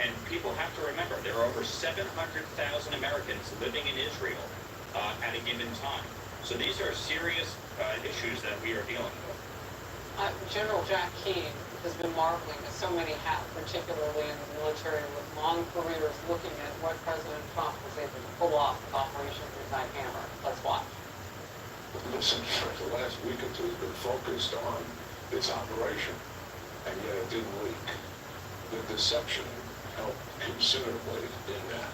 And people have to remember, there are over 700,000 Americans living in Israel at a given time. So these are serious issues that we are dealing with. General Jack Keane has been marveling, as so many have, particularly in the military, with long careers, looking at what President Trump was able to pull off with Operation Midnight Hammer. Let's watch. Listen, for the last week or two has been focused on this operation, and yet it didn't leak. The deception helped considerably in that,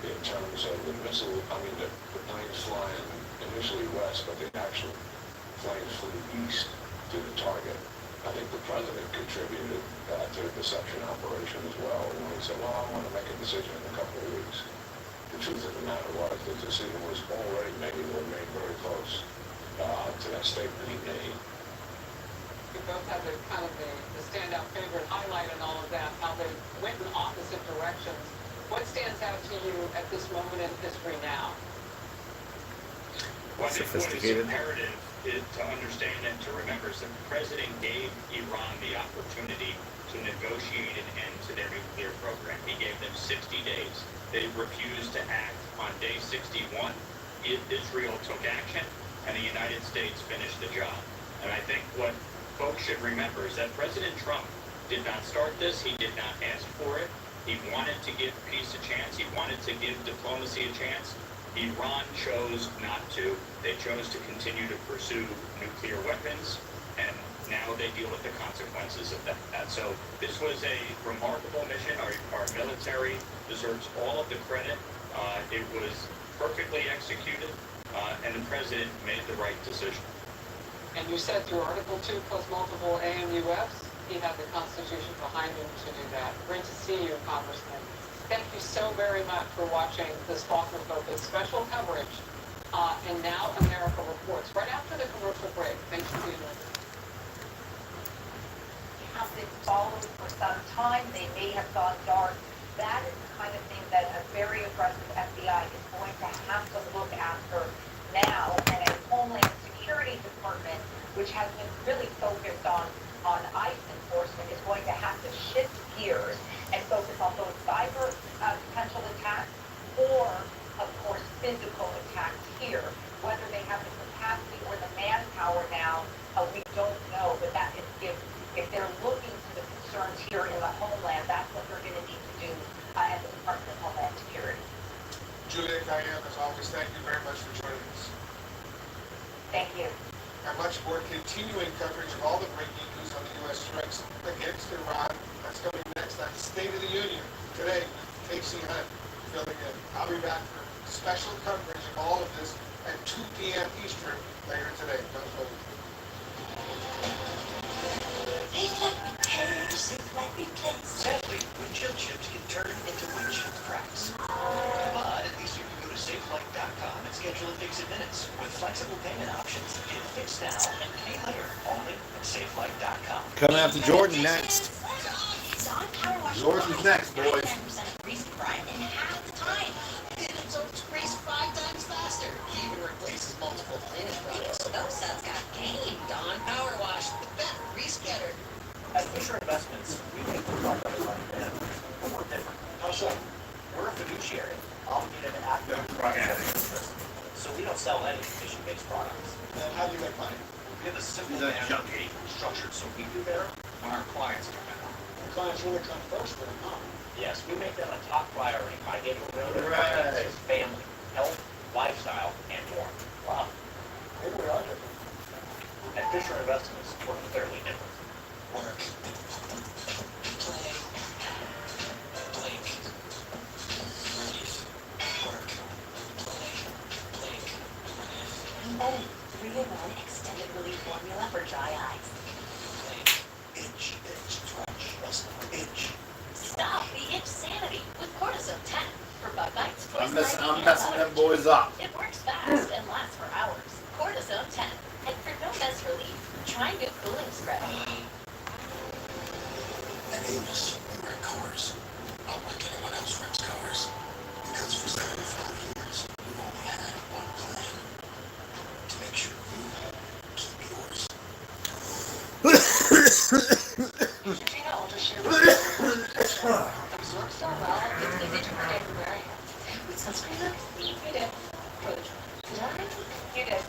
in terms of the missile, the planes flying initially west, but the actual planes flew east to the target. I think the president contributed to the deception operation as well, when he said, well, I want to make a decision in a couple of weeks. The truth of the matter was the decision was already made or made very close to that statement he made. You both have the kind of the standout favorite highlight in all of that, how they went in opposite directions. What stands out to you at this moment in history now? Well, I think what is imperative to understand and to remember is that the president gave Iran the opportunity to negotiate an end to their nuclear program. He gave them 60 days. They refused to act. On day 61, Israel took action, and the United States finished the job. And I think what folks should remember is that President Trump did not start this. He did not ask for it. He wanted to give peace a chance. He wanted to give diplomacy a chance. Iran chose not to. They chose to continue to pursue nuclear weapons, and now they deal with the consequences of that. So this was a remarkable mission. Our military deserves all of the credit. It was perfectly executed, and the president made the right decision. And you said through Article 2 plus multiple AMUFs, he had the Constitution behind him to do that. Great to see you, Congressman. Thank you so very much for watching this Faulkner Focus special coverage. And now America Reports, right after the commercial break. Thanks for being with us. Has been followed for some which has been really focused on ICE enforcement, is going to have to shift gears and focus on both cyber potential attacks or, of course, physical attacks here. Whether they have the capacity or the manpower now, we don't know, but that is if they're looking to the concerns here in the homeland, that's what they're going to need to do at the Department of Homeland Security. Julia, Diane, as always, thank you very much for joining us. Thank you. And much more continuing coverage of all the breaking news on the U.S. strikes against Iran. That's coming next on State of the Union today. Casey Hunt filling in. I'll be back for special coverage of all of this at 2 p.m. Eastern later today. Don't go. Sadly, windshield chips can turn into windshield cracks. But at least you can go to SafeLight.com and schedule a fix in minutes. With flexible payment options, get fixed now and pay later. Only at SafeLight.com. Coming after Jordan next. Jordan's next, boys. Grease prime in half the time. And absorbs grease 5 times faster. Even replaces multiple cleaning products. Those sons got game. Dawn Power Wash, the better grease getter. At Fisher Investments, we make the product like that, but we're different. How so? We're a fiduciary, obligated to act on private interest. So we don't sell any commission-based products. Then how do you make money? We have a simple management fee structured so we do better when our clients do better. The clients really come first for them, huh? Yes, we make them a top priority by getting rid of their Right. finances, family, health, lifestyle, and more. Wow. Maybe we are different. At Fisher Investments, we're fairly different. Work. Play. Blink. Relief. Work. Play. Blink. Relief. Oh, 3-in-1 extended relief formula for dry eyes. Blink. Itch. Itch. Twitch. Rustle. Itch. Stop the itch sanity with cortisone 10 for bug bites. I'm messing them boys up. It works fast and lasts for hours. Cortisone 10. And for no mess relief, try new cooling spray. At Amos, we wreck cars. Not like anyone else wrecks cars. Because for 75 years, we've only had one plan. To make sure you keep yours. Absorbs so well, it's easy to forget you're wearing it. With sunscreen, you did. Did I? You did.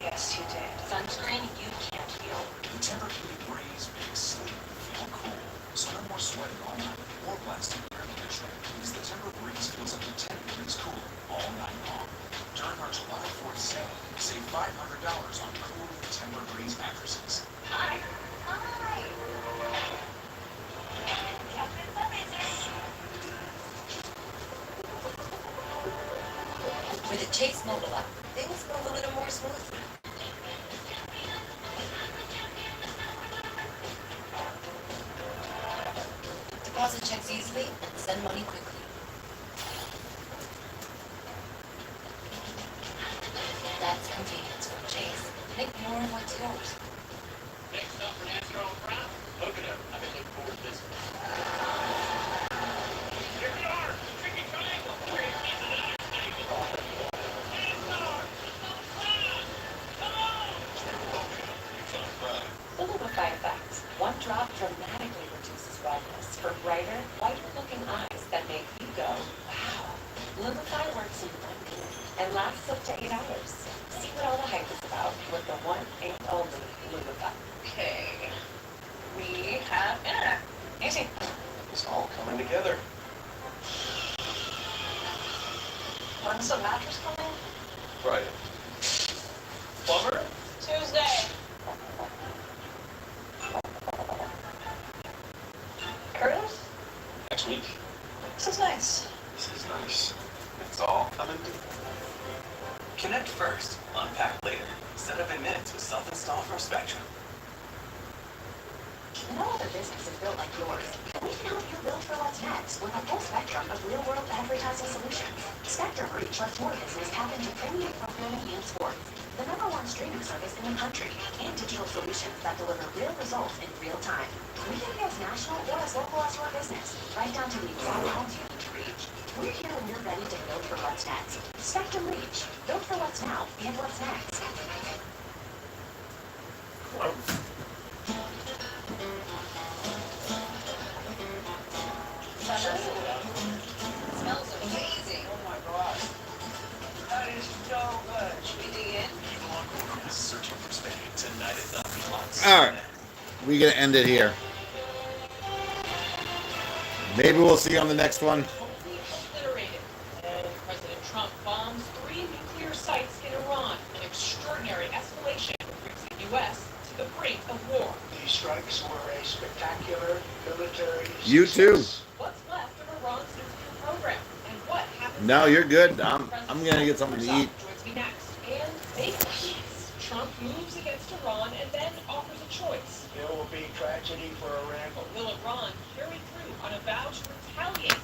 Yes, you did. Sunscreen you can't feel. The Tempur-Heated Breeze makes sleep feel cool. So no more sweating all night or blasting air conditioning. Because the Tempur Breeze feels up to 10 degrees cooler all night long. During our July 4th sale, save $500 on cool Tempur Breeze mattresses. Hi. Hi. With the Chase mobile app, things go a little more smoothly. Deposit checks easily and send money quickly. That's convenience from Chase. Make more of what's yours. Next up for National Crown, look it up. I've been looking forward to this. Here we are, tricky triangle. We're in the United States. The Lumify effect. One drop dramatically reduces redness for brighter, whiter-looking eyes that make you go, wow. Lumify works in 1 minute and lasts up to 8 hours. See what all the hype is about with the one and only Lumify. Okay. We have internet. Easy. It's all coming together. When's the mattress coming? Friday. Plumber? Tuesday. Curtis? Next week. This is nice. This is nice. It's all coming together. Connect first, unpack later. Set up in minutes with self-install from Spectrum. No other business is built like yours. We can help you build for what's next with a full spectrum of real-world advertising solutions. Spectrum Reach lets your business tap into premium programming and sports, the #1 streaming service in the country, and digital solutions that deliver real results in real time. We can be as national or as local as your business, right down to the exact homes you need to reach. We're here when you're ready to build for what's next. Spectrum Reach. Build for what's now and what's next. Smells amazing. Oh my God. That is so good. Should we dig in? Searching for Spain tonight at 9 o'clock. All right, we gonna end it here. Maybe we'll see you on the next one. Totally obliterated. And President Trump bombs 3 nuclear sites in Iran. An extraordinary escalation brings the U.S. to the brink of war. These strikes were a spectacular military You too. success. What's left of Iran's nuclear program? And what happens? No, you're good. I'm gonna get something to eat. Joins me next. And make peace. Trump moves against Iran and then offers a choice. There will be tragedy for Iran. But will Iran carry through on a vow to retaliate